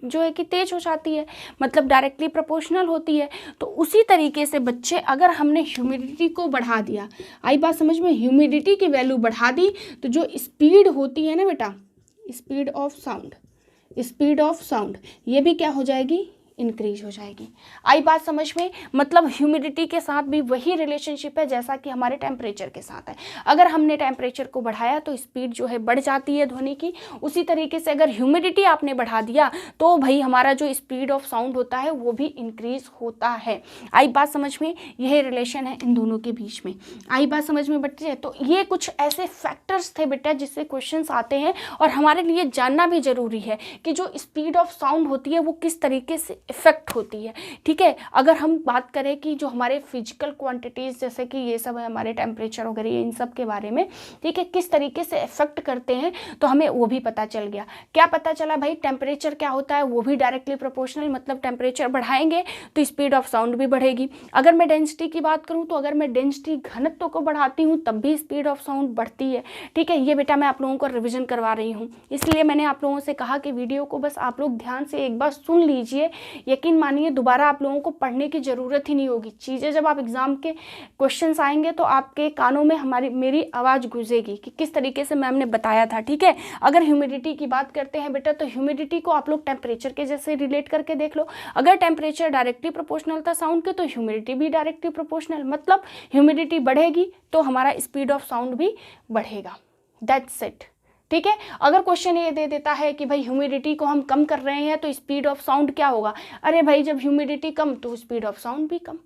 जो है कि तेज हो जाती है, मतलब डायरेक्टली प्रोपोर्शनल होती है। तो उसी तरीके से बच्चे अगर हमने ह्यूमिडिटी को बढ़ा दिया, आई बात समझ में, ह्यूमिडिटी की वैल्यू बढ़ा दी तो जो स्पीड होती है ना बेटा, स्पीड ऑफ साउंड, ये भी क्या हो जाएगी, इंक्रीज हो जाएगी। आई बात समझ में, मतलब ह्यूमिडिटी के साथ भी वही रिलेशनशिप है जैसा कि हमारे टेम्परेचर के साथ है। अगर हमने टेम्परेचर को बढ़ाया तो स्पीड जो है बढ़ जाती है ध्वनि की, उसी तरीके से अगर ह्यूमिडिटी आपने बढ़ा दिया तो भाई हमारा जो स्पीड ऑफ साउंड होता है वो भी इंक्रीज होता है। आई बात समझ में, यही रिलेशन है इन दोनों के बीच में। आई बात समझ में बच्चे, तो ये कुछ ऐसे फैक्टर्स थे बेटा जिससे क्वेश्चंस आते हैं और हमारे लिए जानना भी जरूरी है कि जो स्पीड ऑफ साउंड होती है वो किस तरीके से इफेक्ट होती है। ठीक है, अगर हम बात करें कि जो हमारे फिजिकल क्वांटिटीज़ जैसे कि ये सब है हमारे टेम्परेचर वगैरह, इन सब के बारे में, ठीक है, किस तरीके से इफेक्ट करते हैं तो हमें वो भी पता चल गया। क्या पता चला भाई, टेम्परेचर क्या होता है वो भी डायरेक्टली प्रोपोर्शनल, मतलब टेम्परेचर बढ़ाएंगे तो स्पीड ऑफ साउंड भी बढ़ेगी। अगर मैं डेंसिटी की बात करूँ तो अगर मैं डेंसिटी घनत्व को बढ़ाती हूँ तब भी स्पीड ऑफ साउंड बढ़ती है। ठीक है, ये बेटा मैं आप लोगों को रिविजन करवा रही हूँ, इसलिए मैंने आप लोगों से कहा कि वीडियो को बस आप लोग ध्यान से एक बार सुन लीजिए। यकीन मानिए दोबारा आप लोगों को पढ़ने की ज़रूरत ही नहीं होगी। चीज़ें जब आप एग्ज़ाम के क्वेश्चंस आएंगे तो आपके कानों में मेरी आवाज़ गूंजेगी कि किस तरीके से मैम ने बताया था। ठीक है, अगर ह्यूमिडिटी की बात करते हैं बेटा तो ह्यूमिडिटी को आप लोग टेम्परेचर के जैसे रिलेट करके देख लो। अगर टेम्परेचर डायरेक्टली प्रोपोर्शनल था साउंड के तो ह्यूमिडिटी भी डायरेक्टली प्रोपोर्शनल, मतलब ह्यूमिडिटी बढ़ेगी तो हमारा स्पीड ऑफ साउंड भी बढ़ेगा। That's it. ठीक है, अगर क्वेश्चन ये दे देता है कि भाई ह्यूमिडिटी को हम कम कर रहे हैं तो स्पीड ऑफ साउंड क्या होगा, अरे भाई जब ह्यूमिडिटी कम तो स्पीड ऑफ साउंड भी कम।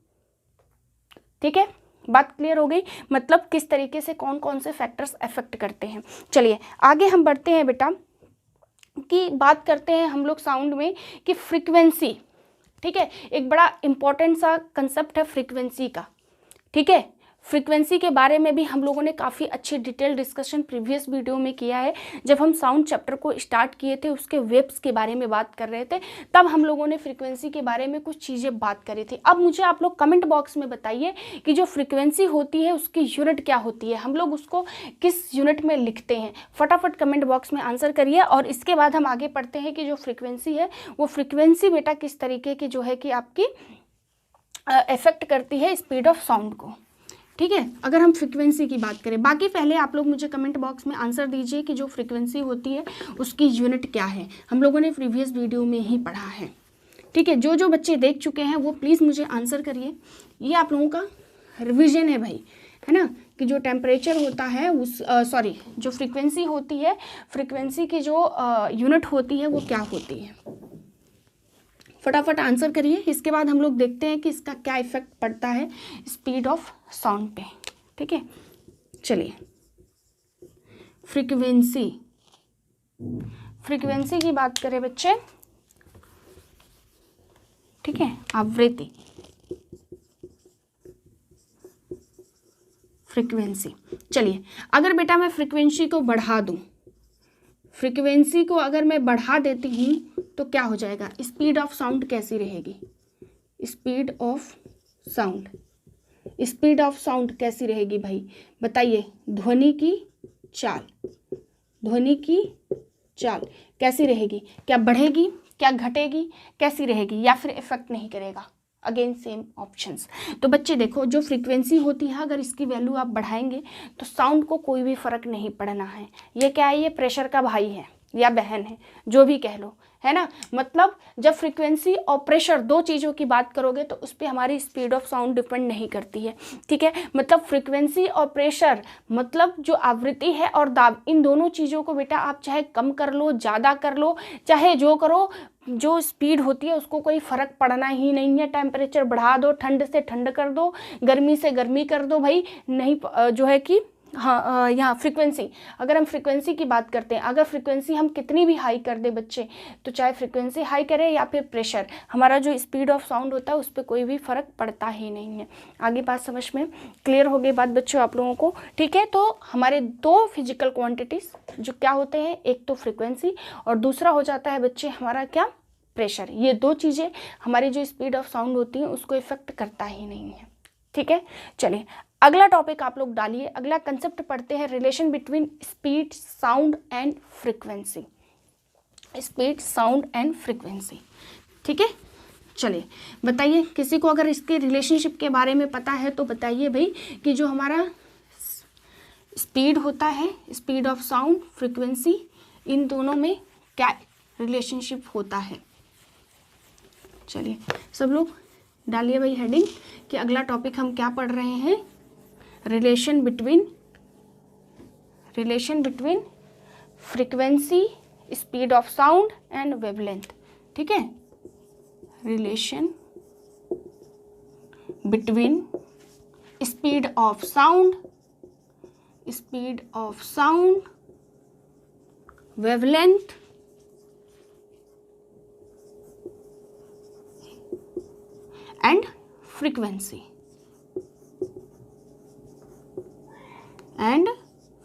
ठीक है, बात क्लियर हो गई, मतलब किस तरीके से कौन कौन से फैक्टर्स अफेक्ट करते हैं। चलिए आगे हम बढ़ते हैं बेटा, कि बात करते हैं हम लोग साउंड में कि फ्रीक्वेंसी। ठीक है, एक बड़ा इंपॉर्टेंट सा कंसेप्ट है फ्रीक्वेंसी का। ठीक है, फ्रीक्वेंसी के बारे में भी हम लोगों ने काफ़ी अच्छी डिटेल डिस्कशन प्रीवियस वीडियो में किया है। जब हम साउंड चैप्टर को स्टार्ट किए थे, उसके वेव्स के बारे में बात कर रहे थे, तब हम लोगों ने फ्रीक्वेंसी के बारे में कुछ चीज़ें बात करी थी। अब मुझे आप लोग कमेंट बॉक्स में बताइए कि जो फ्रीक्वेंसी होती है उसकी यूनिट क्या होती है, हम लोग उसको किस यूनिट में लिखते हैं। फटाफट कमेंट बॉक्स में आंसर करिए और इसके बाद हम आगे पढ़ते हैं कि जो फ्रीक्वेंसी है वो फ्रीक्वेंसी बेटा किस तरीके की जो है कि आपकी इफेक्ट करती है स्पीड ऑफ साउंड को। ठीक है, अगर हम फ्रीक्वेंसी की बात करें, बाकी पहले आप लोग मुझे कमेंट बॉक्स में आंसर दीजिए कि जो फ्रीक्वेंसी होती है उसकी यूनिट क्या है। हम लोगों ने प्रीवियस वीडियो में ही पढ़ा है। ठीक है, जो बच्चे देख चुके हैं वो प्लीज़ मुझे आंसर करिए। ये आप लोगों का रिविजन है भाई, है ना, कि जो टेम्परेचर होता है उस जो फ्रीक्वेंसी होती है, फ्रीक्वेंसी की जो यूनिट होती है वो क्या होती है। फटाफट आंसर करिए, इसके बाद हम लोग देखते हैं कि इसका क्या इफेक्ट पड़ता है स्पीड ऑफ साउंड पे। ठीक है, चलिए फ्रीक्वेंसी की बात करें बच्चे। ठीक है, आवृत्ति, फ्रीक्वेंसी। चलिए अगर बेटा मैं फ्रीक्वेंसी को बढ़ा दूं, फ्रीक्वेंसी को अगर मैं बढ़ा देती हूँ तो क्या हो जाएगा, स्पीड ऑफ साउंड कैसी रहेगी, स्पीड ऑफ साउंड कैसी रहेगी भाई बताइए। ध्वनि की चाल कैसी रहेगी, क्या बढ़ेगी, क्या घटेगी, कैसी रहेगी, या फिर इफेक्ट नहीं करेगा। Again same options. तो बच्चे देखो, जो फ्रीक्वेंसी होती है अगर इसकी वैल्यू आप बढ़ाएंगे तो साउंड को कोई भी फर्क नहीं पड़ना है। ये क्या है, ये प्रेशर का भाई है या बहन है, जो भी कह लो, है ना। मतलब जब फ्रीक्वेंसी और प्रेशर दो चीज़ों की बात करोगे तो उस पर हमारी स्पीड ऑफ साउंड डिपेंड नहीं करती है। ठीक है, मतलब फ्रीक्वेंसी और प्रेशर, मतलब जो आवृत्ति है और दाब, इन दोनों चीज़ों को बेटा आप चाहे कम कर लो, ज़्यादा कर लो, चाहे जो करो, जो स्पीड होती है उसको कोई फ़र्क पड़ना ही नहीं है। टेम्परेचर बढ़ा दो, ठंड से ठंड कर दो, गर्मी से गर्मी कर दो भाई, नहीं जो है कि हाँ यहाँ फ्रीक्वेंसी, अगर हम फ्रीक्वेंसी की बात करते हैं, अगर फ्रीक्वेंसी हम कितनी भी हाई कर दे बच्चे, तो चाहे फ्रीक्वेंसी हाई करें या फिर प्रेशर, हमारा जो स्पीड ऑफ साउंड होता है उस पर कोई भी फ़र्क पड़ता ही नहीं है। आगे बात समझ में क्लियर हो गई बात बच्चों आप लोगों को। ठीक है, तो हमारे दो फिजिकल क्वांटिटीज़ जो क्या होते हैं, एक तो फ्रीक्वेंसी और दूसरा हो जाता है बच्चे हमारा क्या, प्रेशर, ये दो चीज़ें हमारी जो स्पीड ऑफ साउंड होती है उसको इफेक्ट करता ही नहीं है। ठीक है, चलिए अगला टॉपिक आप लोग डालिए, अगला कंसेप्ट पढ़ते हैं, relation between speed, sound and frequency. Speed, sound and frequency. ठीक है, चलिए बताइए, किसी को अगर इसके रिलेशनशिप के बारे में पता है तो बताइए भाई, कि जो हमारा स्पीड होता है, स्पीड ऑफ साउंड, फ्रीक्वेंसी, इन दोनों में क्या रिलेशनशिप होता है। चलिए सब लोग डालिए भाई हेडिंग कि अगला टॉपिक हम क्या पढ़ रहे हैं, relation between frequency, speed of sound and wavelength. ठीक है, relation between speed of sound, wavelength and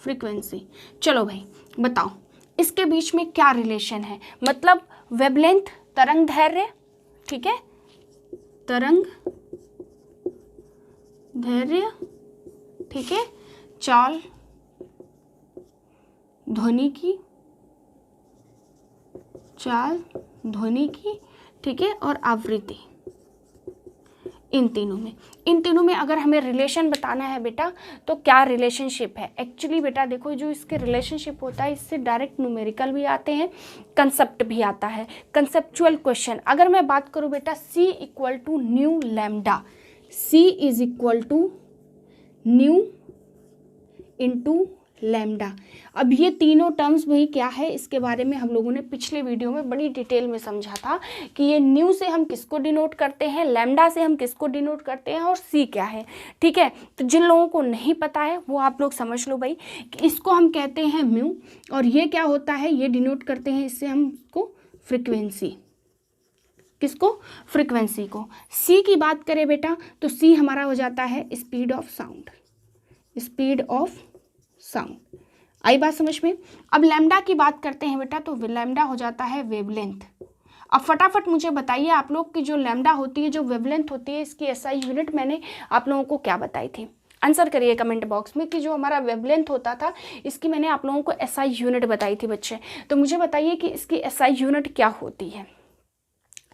frequency, चलो भाई बताओ इसके बीच में क्या रिलेशन है। मतलब वेवलेंथ तरंग दैर्घ्य, ठीक है, तरंग दैर्घ्य, ठीक है, चाल ध्वनि की, ठीक है, और आवृत्ति, इन तीनों में अगर हमें रिलेशन बताना है बेटा तो क्या रिलेशनशिप है। एक्चुअली बेटा देखो, जो इसके रिलेशनशिप होता है इससे डायरेक्ट न्यूमेरिकल भी आते हैं, कंसेप्ट भी आता है, कंसेप्चुअल क्वेश्चन। अगर मैं बात करूं बेटा, C equal to nu lambda, C is equal to nu into lambda. अब ये तीनों टर्म्स भाई क्या है, इसके बारे में हम लोगों ने पिछले वीडियो में बड़ी डिटेल में समझा था कि ये न्यू से हम किसको डिनोट करते हैं, लैम्डा से हम किसको डिनोट करते हैं, और सी क्या है। ठीक है, तो जिन लोगों को नहीं पता है वो आप लोग समझ लो भाई कि इसको हम कहते हैं म्यू, और ये क्या होता है, ये डिनोट करते हैं इससे हम इसको फ्रिक्वेंसी, किसको, फ्रिक्वेंसी को। सी की बात करें बेटा तो सी हमारा हो जाता है स्पीड ऑफ साउंड, आई बात समझ में। अब लैम्डा की बात करते हैं बेटा तो लैम्डा हो जाता है वेवलेंथ। अब फटाफट मुझे बताइए आप लोग कि जो लैम्डा होती है, जो वेवलेंथ होती है, इसकी एसआई यूनिट मैंने आप लोगों को क्या बताई थी। आंसर करिए कमेंट बॉक्स में कि जो हमारा वेवलेंथ होता था इसकी मैंने आप लोगों को एसआई यूनिट बताई थी बच्चे। तो मुझे बताइए कि इसकी एसआई यूनिट क्या होती है।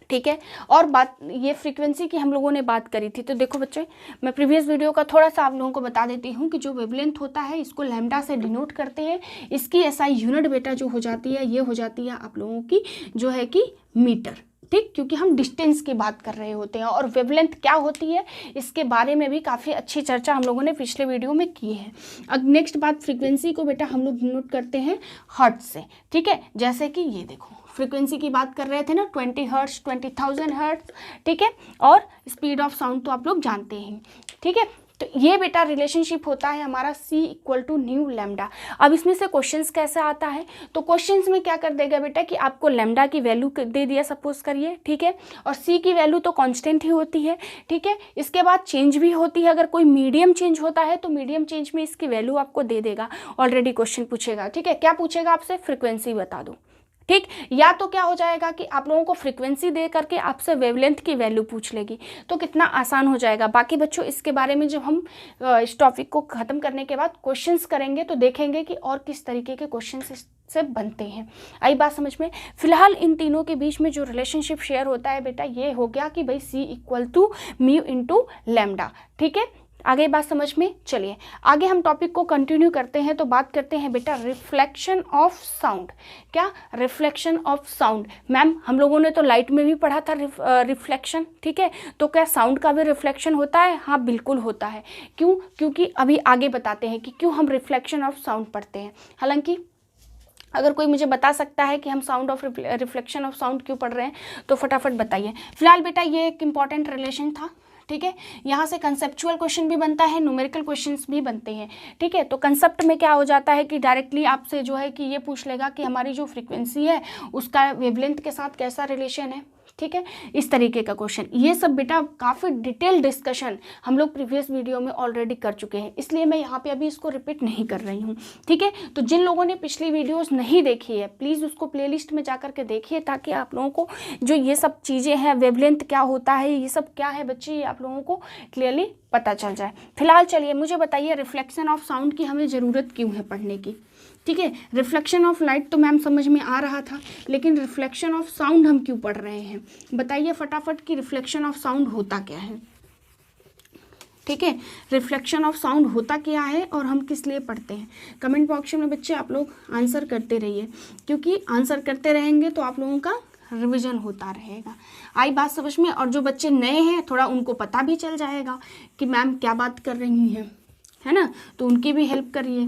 ठीक है, और बात ये फ्रीक्वेंसी की हम लोगों ने बात करी थी। तो देखो बच्चे, मैं प्रीवियस वीडियो का थोड़ा सा आप लोगों को बता देती हूँ कि जो वेवलेंथ होता है इसको लैम्डा से डिनोट करते हैं। इसकी एसआई यूनिट बेटा जो हो जाती है, ये हो जाती है आप लोगों की जो है कि मीटर। ठीक, क्योंकि हम डिस्टेंस की बात कर रहे होते हैं। और वेवलेंथ क्या होती है इसके बारे में भी काफ़ी अच्छी चर्चा हम लोगों ने पिछले वीडियो में की है। अब नेक्स्ट बात, फ्रीक्वेंसी को बेटा हम लोग डिनोट करते हैं हर्ट्ज से। ठीक है, जैसे कि ये देखो, फ्रीक्वेंसी की बात कर रहे थे ना, 20 हर्ट्ज, 20,000 हर्ट्ज। ठीक है, और स्पीड ऑफ साउंड तो आप लोग जानते हैं। ठीक है, तो ये बेटा रिलेशनशिप होता है हमारा C equal to nu lambda. अब इसमें से क्वेश्चंस कैसे आता है, तो क्वेश्चंस में क्या कर देगा बेटा कि आपको लैम्डा की वैल्यू दे दिया सपोज करिए, ठीक है, और C की वैल्यू तो कांस्टेंट ही होती है। ठीक है, इसके बाद चेंज भी होती है, अगर कोई मीडियम चेंज होता है तो मीडियम चेंज में इसकी वैल्यू आपको दे देगा। ऑलरेडी क्वेश्चन पूछेगा, ठीक है, क्या पूछेगा आपसे, फ्रिक्वेंसी बता दो। ठीक, या तो क्या हो जाएगा कि आप लोगों को फ्रीक्वेंसी दे करके आपसे वेवलेंथ की वैल्यू पूछ लेगी, तो कितना आसान हो जाएगा। बाकी बच्चों इसके बारे में जब हम इस टॉपिक को ख़त्म करने के बाद क्वेश्चंस करेंगे तो देखेंगे कि और किस तरीके के क्वेश्चंस से बनते हैं। आई बात समझ में। फिलहाल इन तीनों के बीच में जो रिलेशनशिप शेयर होता है बेटा ये हो गया कि भाई C equal to mu into lambda. ठीक है, आगे बात समझ में। चलिए आगे हम टॉपिक को कंटिन्यू करते हैं। तो बात करते हैं बेटा रिफ्लेक्शन ऑफ साउंड। क्या, रिफ्लेक्शन ऑफ साउंड। मैम हम लोगों ने तो लाइट में भी पढ़ा था रिफ्लेक्शन। ठीक है, तो क्या साउंड का भी रिफ्लेक्शन होता है? हाँ बिल्कुल होता है। क्यों? क्योंकि अभी आगे बताते हैं कि क्यों हम रिफ्लेक्शन ऑफ साउंड पढ़ते हैं। हालांकि अगर कोई मुझे बता सकता है कि हम sound of reflection of sound क्यों पढ़ रहे हैं तो फटाफट बताइए। फिलहाल बेटा ये एक इंपॉर्टेंट रिलेशन था। ठीक है, यहाँ से कंसेप्चुअल क्वेश्चन भी बनता है, न्यूमेरिकल क्वेश्चंस भी बनते हैं। ठीक है, तो कंसेप्ट में क्या हो जाता है कि डायरेक्टली आपसे जो है कि ये पूछ लेगा कि हमारी जो फ्रीक्वेंसी है उसका वेवलेंथ के साथ कैसा रिलेशन है। ठीक है, इस तरीके का क्वेश्चन। ये सब बेटा काफ़ी डिटेल डिस्कशन हम लोग प्रीवियस वीडियो में ऑलरेडी कर चुके हैं, इसलिए मैं यहाँ पे अभी इसको रिपीट नहीं कर रही हूँ। ठीक है, तो जिन लोगों ने पिछली वीडियोस नहीं देखी है प्लीज़ उसको प्लेलिस्ट में जा कर के देखिए, ताकि आप लोगों को जो ये सब चीज़ें हैं, वेवलेंथ क्या होता है, ये सब क्या है बच्चे, ये आप लोगों को क्लियरली पता चल जाए। फिलहाल चलिए मुझे बताइए रिफ्लेक्शन ऑफ साउंड की हमें ज़रूरत क्यों है पढ़ने की। ठीक है, रिफ्लेक्शन ऑफ लाइट तो मैम समझ में आ रहा था, लेकिन रिफ्लेक्शन ऑफ साउंड हम क्यों पढ़ रहे हैं, बताइए फटाफट कि रिफ्लेक्शन ऑफ साउंड होता क्या है। ठीक है, रिफ्लेक्शन ऑफ साउंड होता क्या है और हम किस लिए पढ़ते हैं। कमेंट बॉक्स में बच्चे आप लोग आंसर करते रहिए, क्योंकि आंसर करते रहेंगे तो आप लोगों का रिवीजन होता रहेगा। आई बात समझ में। और जो बच्चे नए हैं थोड़ा उनको पता भी चल जाएगा कि मैम क्या बात कर रही हैं, है ना, तो उनकी भी हेल्प करिए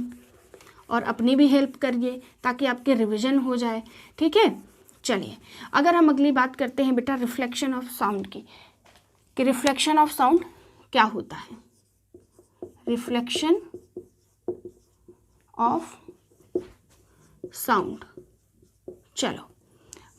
और अपनी भी हेल्प करिए ताकि आपके रिवीजन हो जाए। ठीक है, चलिए अगर हम अगली बात करते हैं बेटा रिफ्लेक्शन ऑफ साउंड की, कि रिफ्लेक्शन ऑफ साउंड क्या होता है। रिफ्लेक्शन ऑफ साउंड, चलो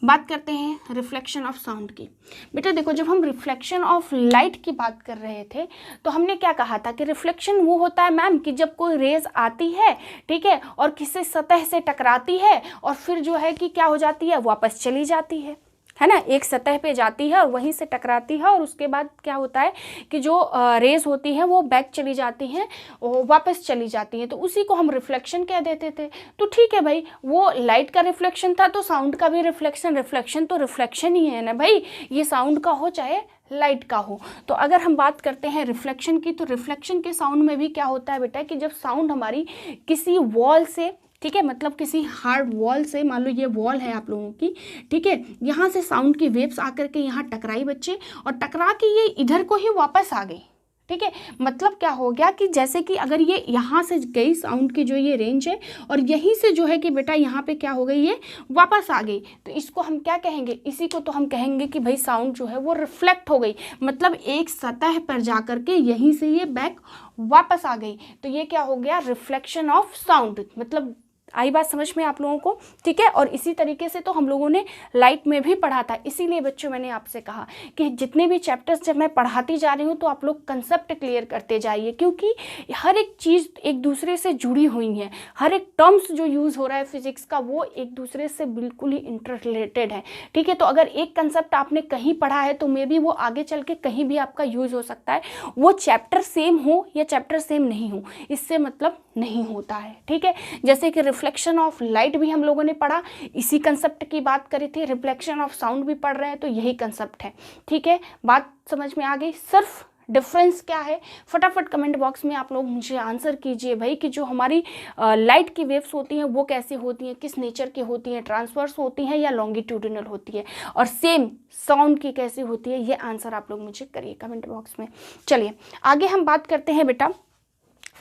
बात करते हैं रिफ्लेक्शन ऑफ साउंड की। बेटा देखो, जब हम रिफ्लेक्शन ऑफ लाइट की बात कर रहे थे तो हमने क्या कहा था कि रिफ्लेक्शन वो होता है मैम कि जब कोई रेज आती है, ठीक है, और किसी सतह से टकराती है और फिर जो है कि क्या हो जाती है, वापस चली जाती है ना, एक सतह पे जाती है और वहीं से टकराती है और उसके बाद क्या होता है कि जो रेज होती है वो बैक चली जाती हैं, वापस चली जाती हैं, तो उसी को हम रिफ्लेक्शन कह देते थे। तो ठीक है भाई, वो लाइट का रिफ्लेक्शन था तो साउंड का भी रिफ्लेक्शन, रिफ्लेक्शन तो रिफ्लेक्शन ही है ना भाई, ये साउंड का हो चाहे लाइट का हो। तो अगर हम बात करते हैं रिफ्लेक्शन की, तो रिफ्लेक्शन के साउंड में भी क्या होता है बेटा कि जब साउंड हमारी किसी वॉल से, ठीक है, मतलब किसी हार्ड वॉल से, मान लो ये वॉल है आप लोगों की, ठीक है, यहाँ से साउंड की वेव्स आकर के यहाँ टकराई बच्चे, और टकरा के ये इधर को ही वापस आ गई। ठीक है, मतलब क्या हो गया कि जैसे कि अगर ये यहाँ से गई साउंड की जो ये रेंज है और यहीं से जो है कि बेटा यहाँ पे क्या हो गई, ये वापस आ गई, तो इसको हम क्या कहेंगे, इसी को तो हम कहेंगे कि भाई साउंड जो है वो रिफ्लेक्ट हो गई, मतलब एक सतह पर जा कर के यहीं से ये बैक वापस आ गई, तो ये क्या हो गया, रिफ्लेक्शन ऑफ साउंड। मतलब आई बात समझ में आप लोगों को। ठीक है, और इसी तरीके से तो हम लोगों ने लाइट में भी पढ़ा था, इसीलिए बच्चों मैंने आपसे कहा कि जितने भी चैप्टर्स जब मैं पढ़ाती जा रही हूँ तो आप लोग कंसेप्ट क्लियर करते जाइए, क्योंकि हर एक चीज़ एक दूसरे से जुड़ी हुई है, हर एक टर्म्स जो यूज़ हो रहा है फिजिक्स का वो एक दूसरे से बिल्कुल ही इंटर रिलेटेड है। ठीक है, तो अगर एक कंसेप्ट आपने कहीं पढ़ा है तो मे बी वो आगे चल के कहीं भी आपका यूज़ हो सकता है, वो चैप्टर सेम हो या चैप्टर सेम नहीं हो, इससे मतलब नहीं होता है। ठीक है, जैसे कि रिफ्लेक्शन ऑफ लाइट भी हम लोगों ने पढ़ा, इसी कंसेप्ट की बात करी थी, रिफ्लेक्शन ऑफ साउंड भी पढ़ रहे हैं तो यही कंसेप्ट है। ठीक है, बात समझ में आ गई। सिर्फ डिफरेंस क्या है, फटाफट कमेंट बॉक्स में आप लोग मुझे आंसर कीजिए भाई कि जो हमारी लाइट की वेव्स होती हैं वो कैसी होती हैं, किस नेचर की होती हैं, ट्रांसवर्स होती हैं या लॉन्गिट्यूडिनल होती है, और सेम साउंड की कैसी होती है, ये आंसर आप लोग मुझे करिए कमेंट बॉक्स में। चलिए आगे हम बात करते हैं बेटा,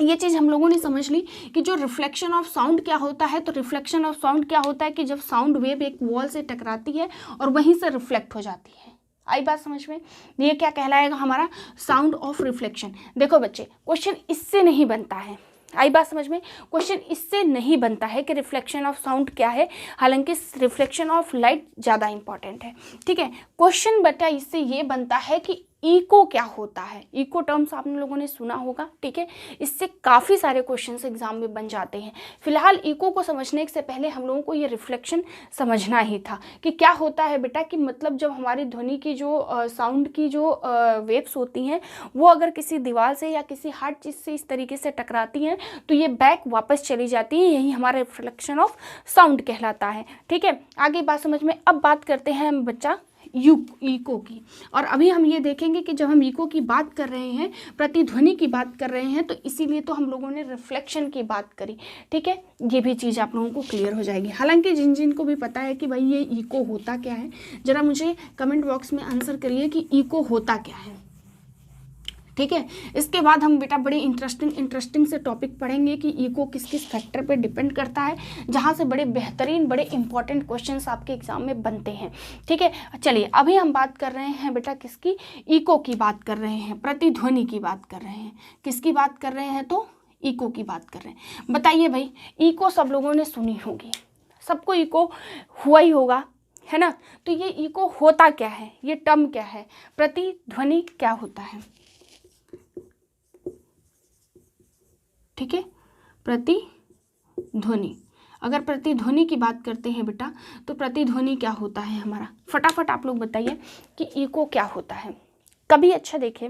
ये चीज़ हम लोगों ने समझ ली कि जो रिफ्लेक्शन ऑफ साउंड क्या होता है। तो रिफ्लेक्शन ऑफ साउंड क्या होता है कि जब साउंड वेव एक वॉल से टकराती है और वहीं से रिफ्लेक्ट हो जाती है। आई बात समझ में, ये क्या कहलाएगा हमारा साउंड ऑफ रिफ्लेक्शन। देखो बच्चे, क्वेश्चन इससे नहीं बनता है, आई बात समझ में, क्वेश्चन इससे नहीं बनता है कि रिफ्लेक्शन ऑफ साउंड क्या है, हालांकि रिफ्लेक्शन ऑफ लाइट ज़्यादा इंपॉर्टेंट है। ठीक है, क्वेश्चन बेटा इससे ये बनता है कि इको क्या होता है। इको टर्म्स आप लोगों ने सुना होगा, ठीक है, इससे काफ़ी सारे क्वेश्चंस एग्जाम में बन जाते हैं। फिलहाल इको को समझने से पहले हम लोगों को ये रिफ्लेक्शन समझना ही था कि क्या होता है बेटा, कि मतलब जब हमारी ध्वनि की जो साउंड की जो वेव्स होती हैं वो अगर किसी दीवार से या किसी हार्ड चीज़ से इस तरीके से टकराती हैं तो ये बैक वापस चली जाती है, यही हमारा रिफ्लेक्शन ऑफ साउंड कहलाता है। ठीक है, आगे बात समझ में। अब बात करते हैं हम बच्चा इको की, और अभी हम ये देखेंगे कि जब हम इको की बात कर रहे हैं, प्रतिध्वनि की बात कर रहे हैं, तो इसीलिए तो हम लोगों ने रिफ्लेक्शन की बात करी। ठीक है, ये भी चीज़ आप लोगों को क्लियर हो जाएगी। हालांकि जिन जिन को भी पता है कि भाई ये इको होता क्या है, जरा मुझे कमेंट बॉक्स में आंसर करिए कि इको होता क्या है। ठीक है, इसके बाद हम बेटा बड़े इंटरेस्टिंग से टॉपिक पढ़ेंगे कि इको किस किस फैक्टर पे डिपेंड करता है, जहाँ से बड़े बेहतरीन बड़े इंपॉर्टेंट क्वेश्चंस आपके एग्जाम में बनते हैं। ठीक है, चलिए अभी हम बात कर रहे हैं बेटा किसकी, इको की बात कर रहे हैं, प्रतिध्वनि की बात कर रहे हैं। किसकी बात कर रहे हैं, तो इको की बात कर रहे हैं। बताइए भाई, इको सब लोगों ने सुनी होगी, सबको इको हुआ ही होगा, है ना। तो ये इको होता क्या है, ये टर्म क्या है, प्रतिध्वनि क्या होता है, ठीक है, प्रतिध्वनि। अगर प्रतिध्वनि की बात करते हैं बेटा तो प्रतिध्वनि क्या होता है हमारा, फटाफट आप लोग बताइए कि इको क्या होता है। कभी अच्छा देखें,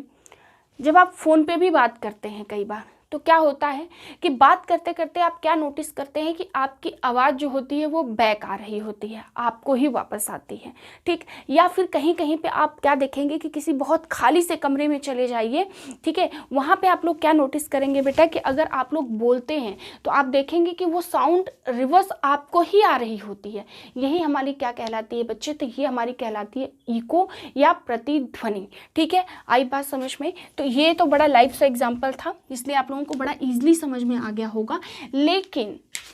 जब आप फ़ोन पे भी बात करते हैं कई बार तो क्या होता है कि बात करते करते आप क्या नोटिस करते हैं कि आपकी आवाज़ जो होती है वो बैक आ रही होती है, आपको ही वापस आती है, ठीक। या फिर कहीं कहीं पे आप क्या देखेंगे कि किसी बहुत खाली से कमरे में चले जाइए, ठीक है, वहाँ पे आप लोग क्या नोटिस करेंगे बेटा कि अगर आप लोग बोलते हैं तो आप देखेंगे कि वो साउंड रिवर्स आपको ही आ रही होती है। यही हमारी क्या कहलाती है बच्चे, तो ये हमारी कहलाती है इको या प्रतिध्वनि, ठीक है। आई बात समझ में। तो ये तो बड़ा लाइव सा एग्जाम्पल था, इसलिए आप लोगों को बड़ा इजीली समझ में आ गया होगा।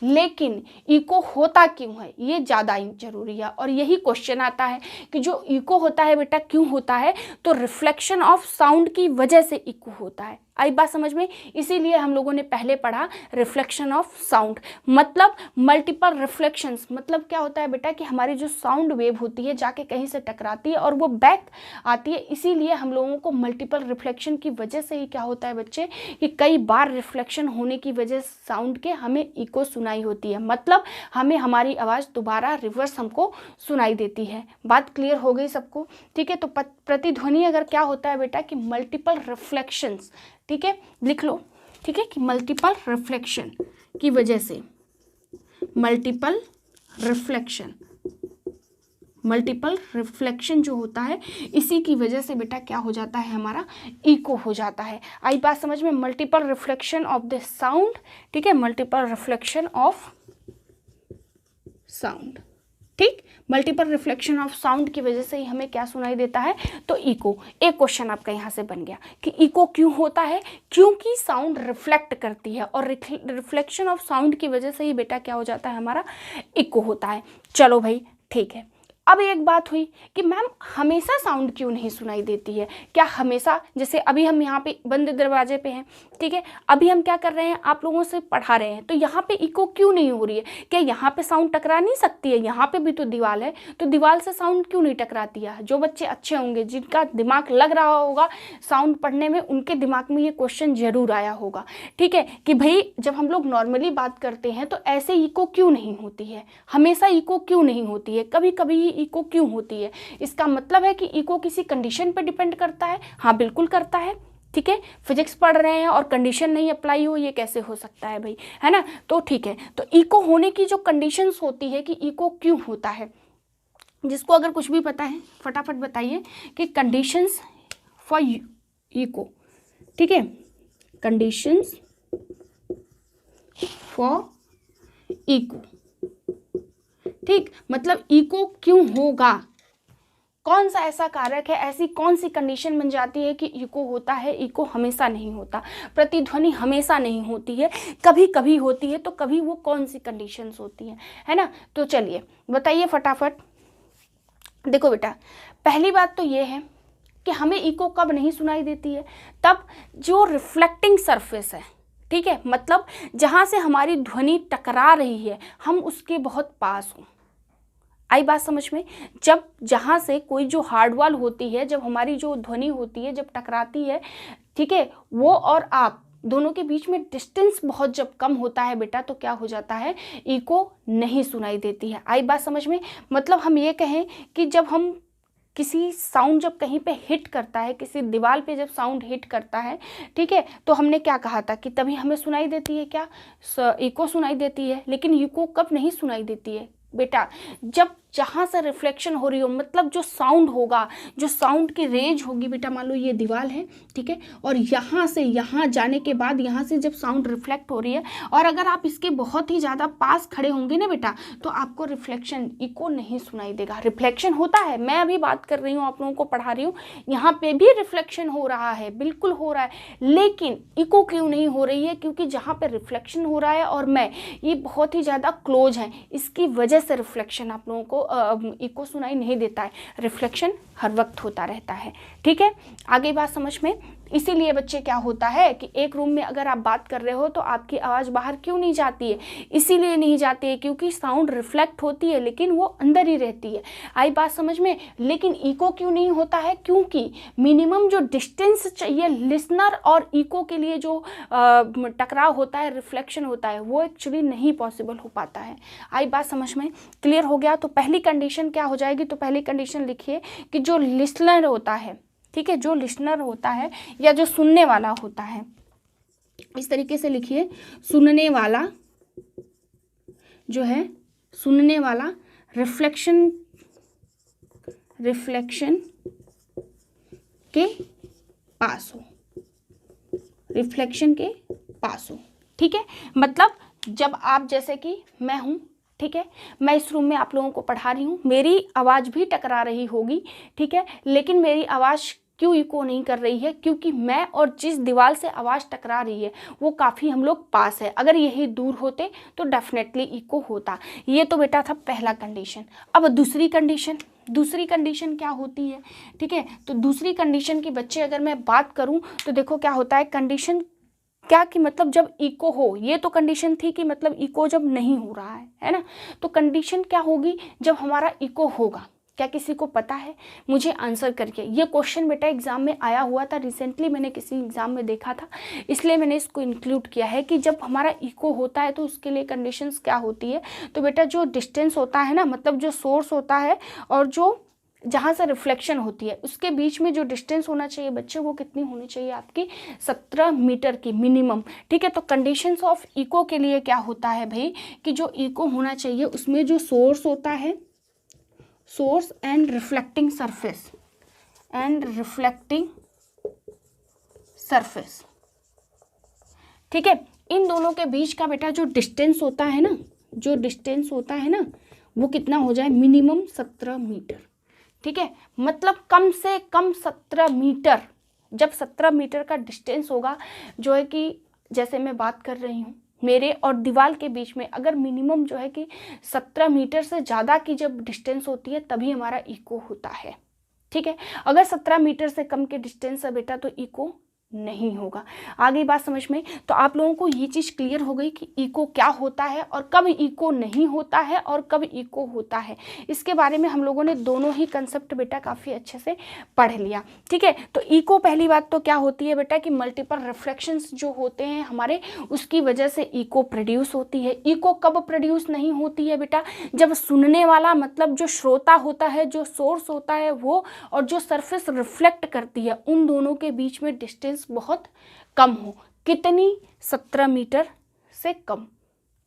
लेकिन इको होता क्यों है ये ज़्यादा जरूरी है, और यही क्वेश्चन आता है कि जो इको होता है बेटा क्यों होता है, तो रिफ्लेक्शन ऑफ साउंड की वजह से इको होता है। आई बात समझ में। इसीलिए हम लोगों ने पहले पढ़ा रिफ्लेक्शन ऑफ साउंड, मतलब मल्टीपल रिफ्लेक्शंस। मतलब क्या होता है बेटा कि हमारी जो साउंड वेव होती है जाके कहीं से टकराती है और वो बैक आती है, इसीलिए हम लोगों को मल्टीपल रिफ्लेक्शन की वजह से ही क्या होता है बच्चे कि कई बार रिफ्लेक्शन होने की वजह साउंड के हमें इको सुनाई होती है, मतलब हमें हमारी आवाज़ दोबारा रिवर्स हमको सुनाई देती है। बात क्लियर हो गई सबको, ठीक है। तो प्रतिध्वनि अगर क्या होता है बेटा कि मल्टीपल रिफ्लेक्शंस, ठीक है, लिख लो, ठीक है, कि मल्टीपल रिफ्लेक्शन की वजह से, मल्टीपल रिफ्लेक्शन जो होता है इसी की वजह से बेटा क्या हो जाता है हमारा इको हो जाता है। आई बात समझ में। Multiple reflection of the sound, ठीक है, मल्टीपल रिफ्लेक्शन ऑफ साउंड, ठीक, मल्टीपल रिफ्लेक्शन ऑफ साउंड की वजह से ही हमें क्या सुनाई देता है, तो इको। एक क्वेश्चन आपका यहाँ से बन गया कि इको क्यों होता है, क्योंकि साउंड रिफ्लेक्ट करती है, और रिफ्लेक्शन ऑफ साउंड की वजह से ही बेटा क्या हो जाता है हमारा इको होता है। चलो भाई ठीक है। अब एक बात हुई कि मैम हमेशा साउंड क्यों नहीं सुनाई देती है, क्या हमेशा, जैसे अभी हम यहाँ पे बंद दरवाजे पे हैं, ठीक है, अभी हम क्या कर रहे हैं, आप लोगों से पढ़ा रहे हैं, तो यहाँ पे इको क्यों नहीं हो रही है, क्या यहाँ पे साउंड टकरा नहीं सकती है, यहाँ पे भी तो दीवार है, तो दीवार से साउंड क्यों नहीं टकराती है। जो बच्चे अच्छे होंगे, जिनका दिमाग लग रहा होगा साउंड पढ़ने में, उनके दिमाग में ये क्वेश्चन जरूर आया होगा, ठीक है, कि भाई जब हम लोग नॉर्मली बात करते हैं तो ऐसे इको क्यों नहीं होती है, हमेशा इको क्यों नहीं होती है, कभी कभी ही इको क्यों होती है। इसका मतलब है कि इको किसी कंडीशन पर डिपेंड करता है। हाँ बिल्कुल करता है, ठीक है, फिजिक्स पढ़ रहे हैं और कंडीशन नहीं अप्लाई हो, ये कैसे हो सकता है भाई, है ना। तो ठीक है, तो इको होने की जो कंडीशंस होती है कि इको क्यों होता है, जिसको अगर कुछ भी पता है फटाफट बताइए कि कंडीशंस फॉर इको, ठीक है, कंडीशंस फॉर इको, ठीक, मतलब इको क्यों होगा, कौन सा ऐसा कारक है, ऐसी कौन सी कंडीशन बन जाती है कि इको होता है। इको हमेशा नहीं होता, प्रतिध्वनि हमेशा नहीं होती है, कभी कभी होती है, तो कभी वो कौन सी कंडीशंस होती हैं, है ना। तो चलिए बताइए फटाफट। देखो बेटा, पहली बात तो ये है कि हमें इको कब नहीं सुनाई देती है, तब जो रिफ्लेक्टिंग सरफेस है, ठीक है, मतलब जहाँ से हमारी ध्वनि टकरा रही है हम उसके बहुत पास हों। आई बात समझ में। जब जहाँ से कोई जो हार्ड वॉल होती है, जब हमारी जो ध्वनि होती है जब टकराती है, ठीक है, वो और आप दोनों के बीच में डिस्टेंस बहुत जब कम होता है बेटा, तो क्या हो जाता है, इको नहीं सुनाई देती है। आई बात समझ में। मतलब हम ये कहें कि जब हम किसी साउंड जब कहीं पे हिट करता है, किसी दीवार पे जब साउंड हिट करता है, ठीक है, तो हमने क्या कहा था कि तभी हमें सुनाई देती है क्या, इको सुनाई देती है। लेकिन इको कब नहीं सुनाई देती है बेटा, जब जहाँ से रिफ्लेक्शन हो रही हो, मतलब जो साउंड होगा, जो साउंड की रेंज होगी बेटा, मान लो ये दीवार है, ठीक है, और यहाँ से यहाँ जाने के बाद यहाँ से जब साउंड रिफ्लेक्ट हो रही है, और अगर आप इसके बहुत ही ज़्यादा पास खड़े होंगे ना बेटा, तो आपको रिफ्लेक्शन, इको नहीं सुनाई देगा। रिफ्लेक्शन होता है, मैं अभी बात कर रही हूँ, आप लोगों को पढ़ा रही हूँ, यहाँ पे भी रिफ्लेक्शन हो रहा है, बिल्कुल हो रहा है, लेकिन इको क्यों नहीं हो रही है, क्योंकि जहाँ पे रिफ्लेक्शन हो रहा है और मैं, ये बहुत ही ज़्यादा क्लोज है, इसकी वजह से रिफ्लेक्शन आप लोगों को इको सुनाई नहीं देता है। रिफ्लेक्शन हर वक्त होता रहता है, ठीक है। आगे बात समझ में। इसीलिए बच्चे क्या होता है कि एक रूम में अगर आप बात कर रहे हो तो आपकी आवाज़ बाहर क्यों नहीं जाती है? इसीलिए नहीं जाती है क्योंकि साउंड रिफ्लेक्ट होती है लेकिन वो अंदर ही रहती है। आई बात समझ में? लेकिन इको क्यों नहीं होता है? क्योंकि मिनिमम जो डिस्टेंस चाहिए लिसनर और इको के लिए, जो टकराव होता है, रिफ्लेक्शन होता है, वो एक्चुअली नहीं पॉसिबल हो पाता है। आई बात समझ में? क्लियर हो गया? तो पहली कंडीशन क्या हो जाएगी? तो पहली कंडीशन लिखिए कि जो लिसनर होता है, ठीक है, जो लिसनर होता है या जो सुनने वाला होता है, इस तरीके से लिखिए, सुनने वाला जो है, सुनने वाला रिफ्लेक्शन के पास हो, रिफ्लेक्शन के पास हो। ठीक है, मतलब जब आप, जैसे कि मैं हूँ, ठीक है, मैं इस रूम में आप लोगों को पढ़ा रही हूँ, मेरी आवाज़ भी टकरा रही होगी, ठीक है, लेकिन मेरी आवाज़ क्यों इको नहीं कर रही है? क्योंकि मैं और जिस दीवार से आवाज़ टकरा रही है वो काफ़ी हम लोग पास है। अगर यही दूर होते तो डेफिनेटली इको होता। ये तो बेटा था पहला कंडीशन। अब दूसरी कंडीशन क्या होती है? ठीक है, तो दूसरी कंडीशन की बच्चे अगर मैं बात करूं तो देखो क्या होता है। कंडीशन क्या कि मतलब जब इको हो, ये तो कंडीशन थी कि मतलब इको जब नहीं हो रहा है ना, तो कंडीशन क्या होगी जब हमारा इको होगा? क्या किसी को पता है? मुझे आंसर करके। ये क्वेश्चन बेटा एग्जाम में आया हुआ था, रिसेंटली मैंने किसी एग्जाम में देखा था, इसलिए मैंने इसको इंक्लूड किया है कि जब हमारा इको होता है तो उसके लिए कंडीशंस क्या होती है। तो बेटा जो डिस्टेंस होता है ना, मतलब जो सोर्स होता है और जो जहाँ से रिफ्लेक्शन होती है, उसके बीच में जो डिस्टेंस होना चाहिए बच्चे, वो कितनी होनी चाहिए आपकी? 17 मीटर की मिनिमम। ठीक है, तो कंडीशंस ऑफ इको के लिए क्या होता है भाई कि जो इको होना चाहिए उसमें जो सोर्स होता है, सोर्स एंड रिफ्लेक्टिंग सरफेस, ठीक है, इन दोनों के बीच का बेटा जो डिस्टेंस होता है ना, वो कितना हो जाए? Minimum 17 metre. ठीक है, मतलब कम से कम 17 मीटर। जब 17 मीटर का डिस्टेंस होगा, जो है कि जैसे मैं बात कर रही हूँ, मेरे और दीवार के बीच में अगर मिनिमम जो है कि 17 मीटर से ज़्यादा की जब डिस्टेंस होती है तभी हमारा इको होता है। ठीक है, अगर 17 मीटर से कम के डिस्टेंस है बेटा तो इको नहीं होगा। आ गई बात समझ में? तो आप लोगों को ये चीज़ क्लियर हो गई कि इको क्या होता है और कब इको नहीं होता है और कब इको होता है। इसके बारे में हम लोगों ने दोनों ही कंसेप्ट बेटा काफ़ी अच्छे से पढ़ लिया। ठीक है, तो इको पहली बात तो क्या होती है बेटा कि मल्टीपल रिफ्लेक्शंस जो होते हैं हमारे, उसकी वजह से इको प्रोड्यूस होती है। इको कब प्रोड्यूस नहीं होती है बेटा? जब सुनने वाला, मतलब जो श्रोता होता है, जो सोर्स होता है वो, और जो सरफेस रिफ्लेक्ट करती है, उन दोनों के बीच में डिस्टेंस बहुत कम हो। कितनी? 17 मीटर से कम,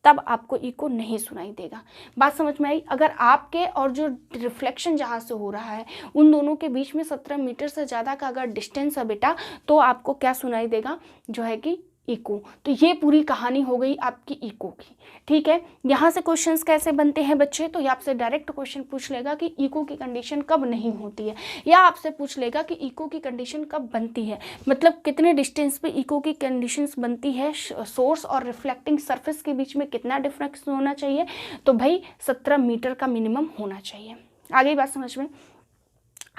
तब आपको इको नहीं सुनाई देगा। बात समझ में आई? अगर आपके और जो रिफ्लेक्शन जहाँ से हो रहा है उन दोनों के बीच में 17 मीटर से ज़्यादा का अगर डिस्टेंस है बेटा, तो आपको क्या सुनाई देगा? जो है कि इको। तो ये पूरी कहानी हो गई आपकी इको की। ठीक है, यहाँ से क्वेश्चंस कैसे बनते हैं बच्चे? तो ये आपसे डायरेक्ट क्वेश्चन पूछ लेगा कि इको की कंडीशन कब नहीं होती है, या आपसे पूछ लेगा कि इको की कंडीशन कब बनती है, मतलब कितने डिस्टेंस पे इको की कंडीशंस बनती है, सोर्स और रिफ्लेक्टिंग सरफेस के बीच में कितना डिफरेंस होना चाहिए। तो भाई 17 मीटर का मिनिमम होना चाहिए। आगे बात समझ में?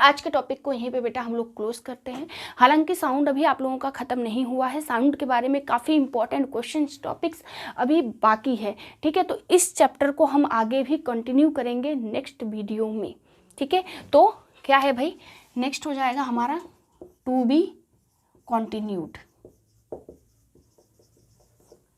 आज के टॉपिक को यहीं पे बेटा हम लोग क्लोज करते हैं। हालांकि साउंड अभी आप लोगों का ख़त्म नहीं हुआ है, साउंड के बारे में काफ़ी इंपॉर्टेंट क्वेश्चंस टॉपिक्स अभी बाकी है। ठीक है, तो इस चैप्टर को हम आगे भी कंटिन्यू करेंगे नेक्स्ट वीडियो में। ठीक है, तो क्या है भाई, नेक्स्ट हो जाएगा हमारा टू बी कॉन्टिन्यूड।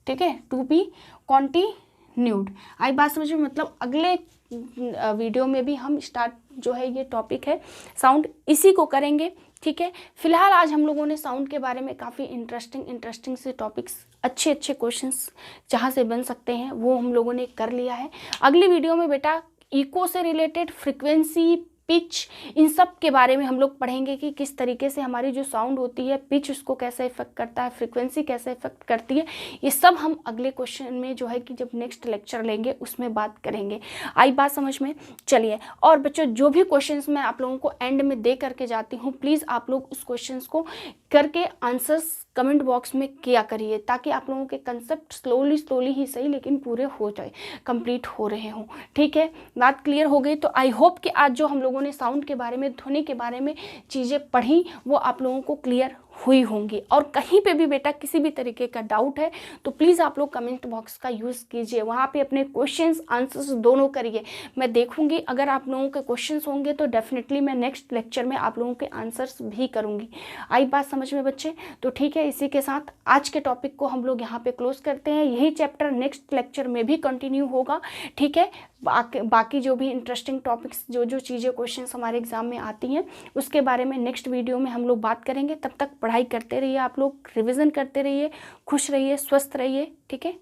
ठीक है, टू बी कॉन्टिन्यूड। आई बात समझ में? मतलब अगले वीडियो में भी हम स्टार्ट जो है ये टॉपिक है साउंड, इसी को करेंगे। ठीक है, फिलहाल आज हम लोगों ने साउंड के बारे में काफ़ी इंटरेस्टिंग से टॉपिक्स, अच्छे क्वेश्चंस जहाँ से बन सकते हैं वो हम लोगों ने कर लिया है। अगली वीडियो में बेटा इको से रिलेटेड फ्रिक्वेंसी, पिच, इन सब के बारे में हम लोग पढ़ेंगे कि किस तरीके से हमारी जो साउंड होती है, पिच उसको कैसे इफेक्ट करता है, फ्रीक्वेंसी कैसे इफेक्ट करती है। ये सब हम अगले क्वेश्चन में जो है कि जब नेक्स्ट लेक्चर लेंगे उसमें बात करेंगे। आई बात समझ में? चलिए, और बच्चों जो भी क्वेश्चंस मैं आप लोगों को एंड में दे करके जाती हूँ, प्लीज़ आप लोग उस क्वेश्चंस को करके आंसर्स कमेंट बॉक्स में किया करिए, ताकि आप लोगों के कंसेप्ट स्लोली ही सही लेकिन पूरे हो जाए, कंप्लीट हो रहे हों। ठीक है, बात क्लियर हो गई? तो आई होप कि आज जो हम लोगों ने साउंड के बारे में, ध्वनि के बारे में चीज़ें पढ़ी वो आप लोगों को क्लियर हुई होंगी। और कहीं पे भी बेटा किसी भी तरीके का डाउट है तो प्लीज़ आप लोग कमेंट बॉक्स का यूज़ कीजिए, वहाँ पे अपने क्वेश्चंस आंसर्स दोनों करिए। मैं देखूंगी अगर आप लोगों के क्वेश्चंस होंगे तो डेफिनेटली मैं नेक्स्ट लेक्चर में आप लोगों के आंसर्स भी करूँगी। आई बात समझ में बच्चे? तो ठीक है, इसी के साथ आज के टॉपिक को हम लोग यहाँ पे क्लोज करते हैं। यही चैप्टर नेक्स्ट लेक्चर में भी कंटिन्यू होगा, ठीक है। बाकी जो भी इंटरेस्टिंग टॉपिक्स, जो चीज़ें क्वेश्चंस हमारे एग्जाम में आती हैं उसके बारे में नेक्स्ट वीडियो में हम लोग बात करेंगे। तब तक पढ़ाई करते रहिए, आप लोग रिवीजन करते रहिए, खुश रहिए, स्वस्थ रहिए, ठीक है।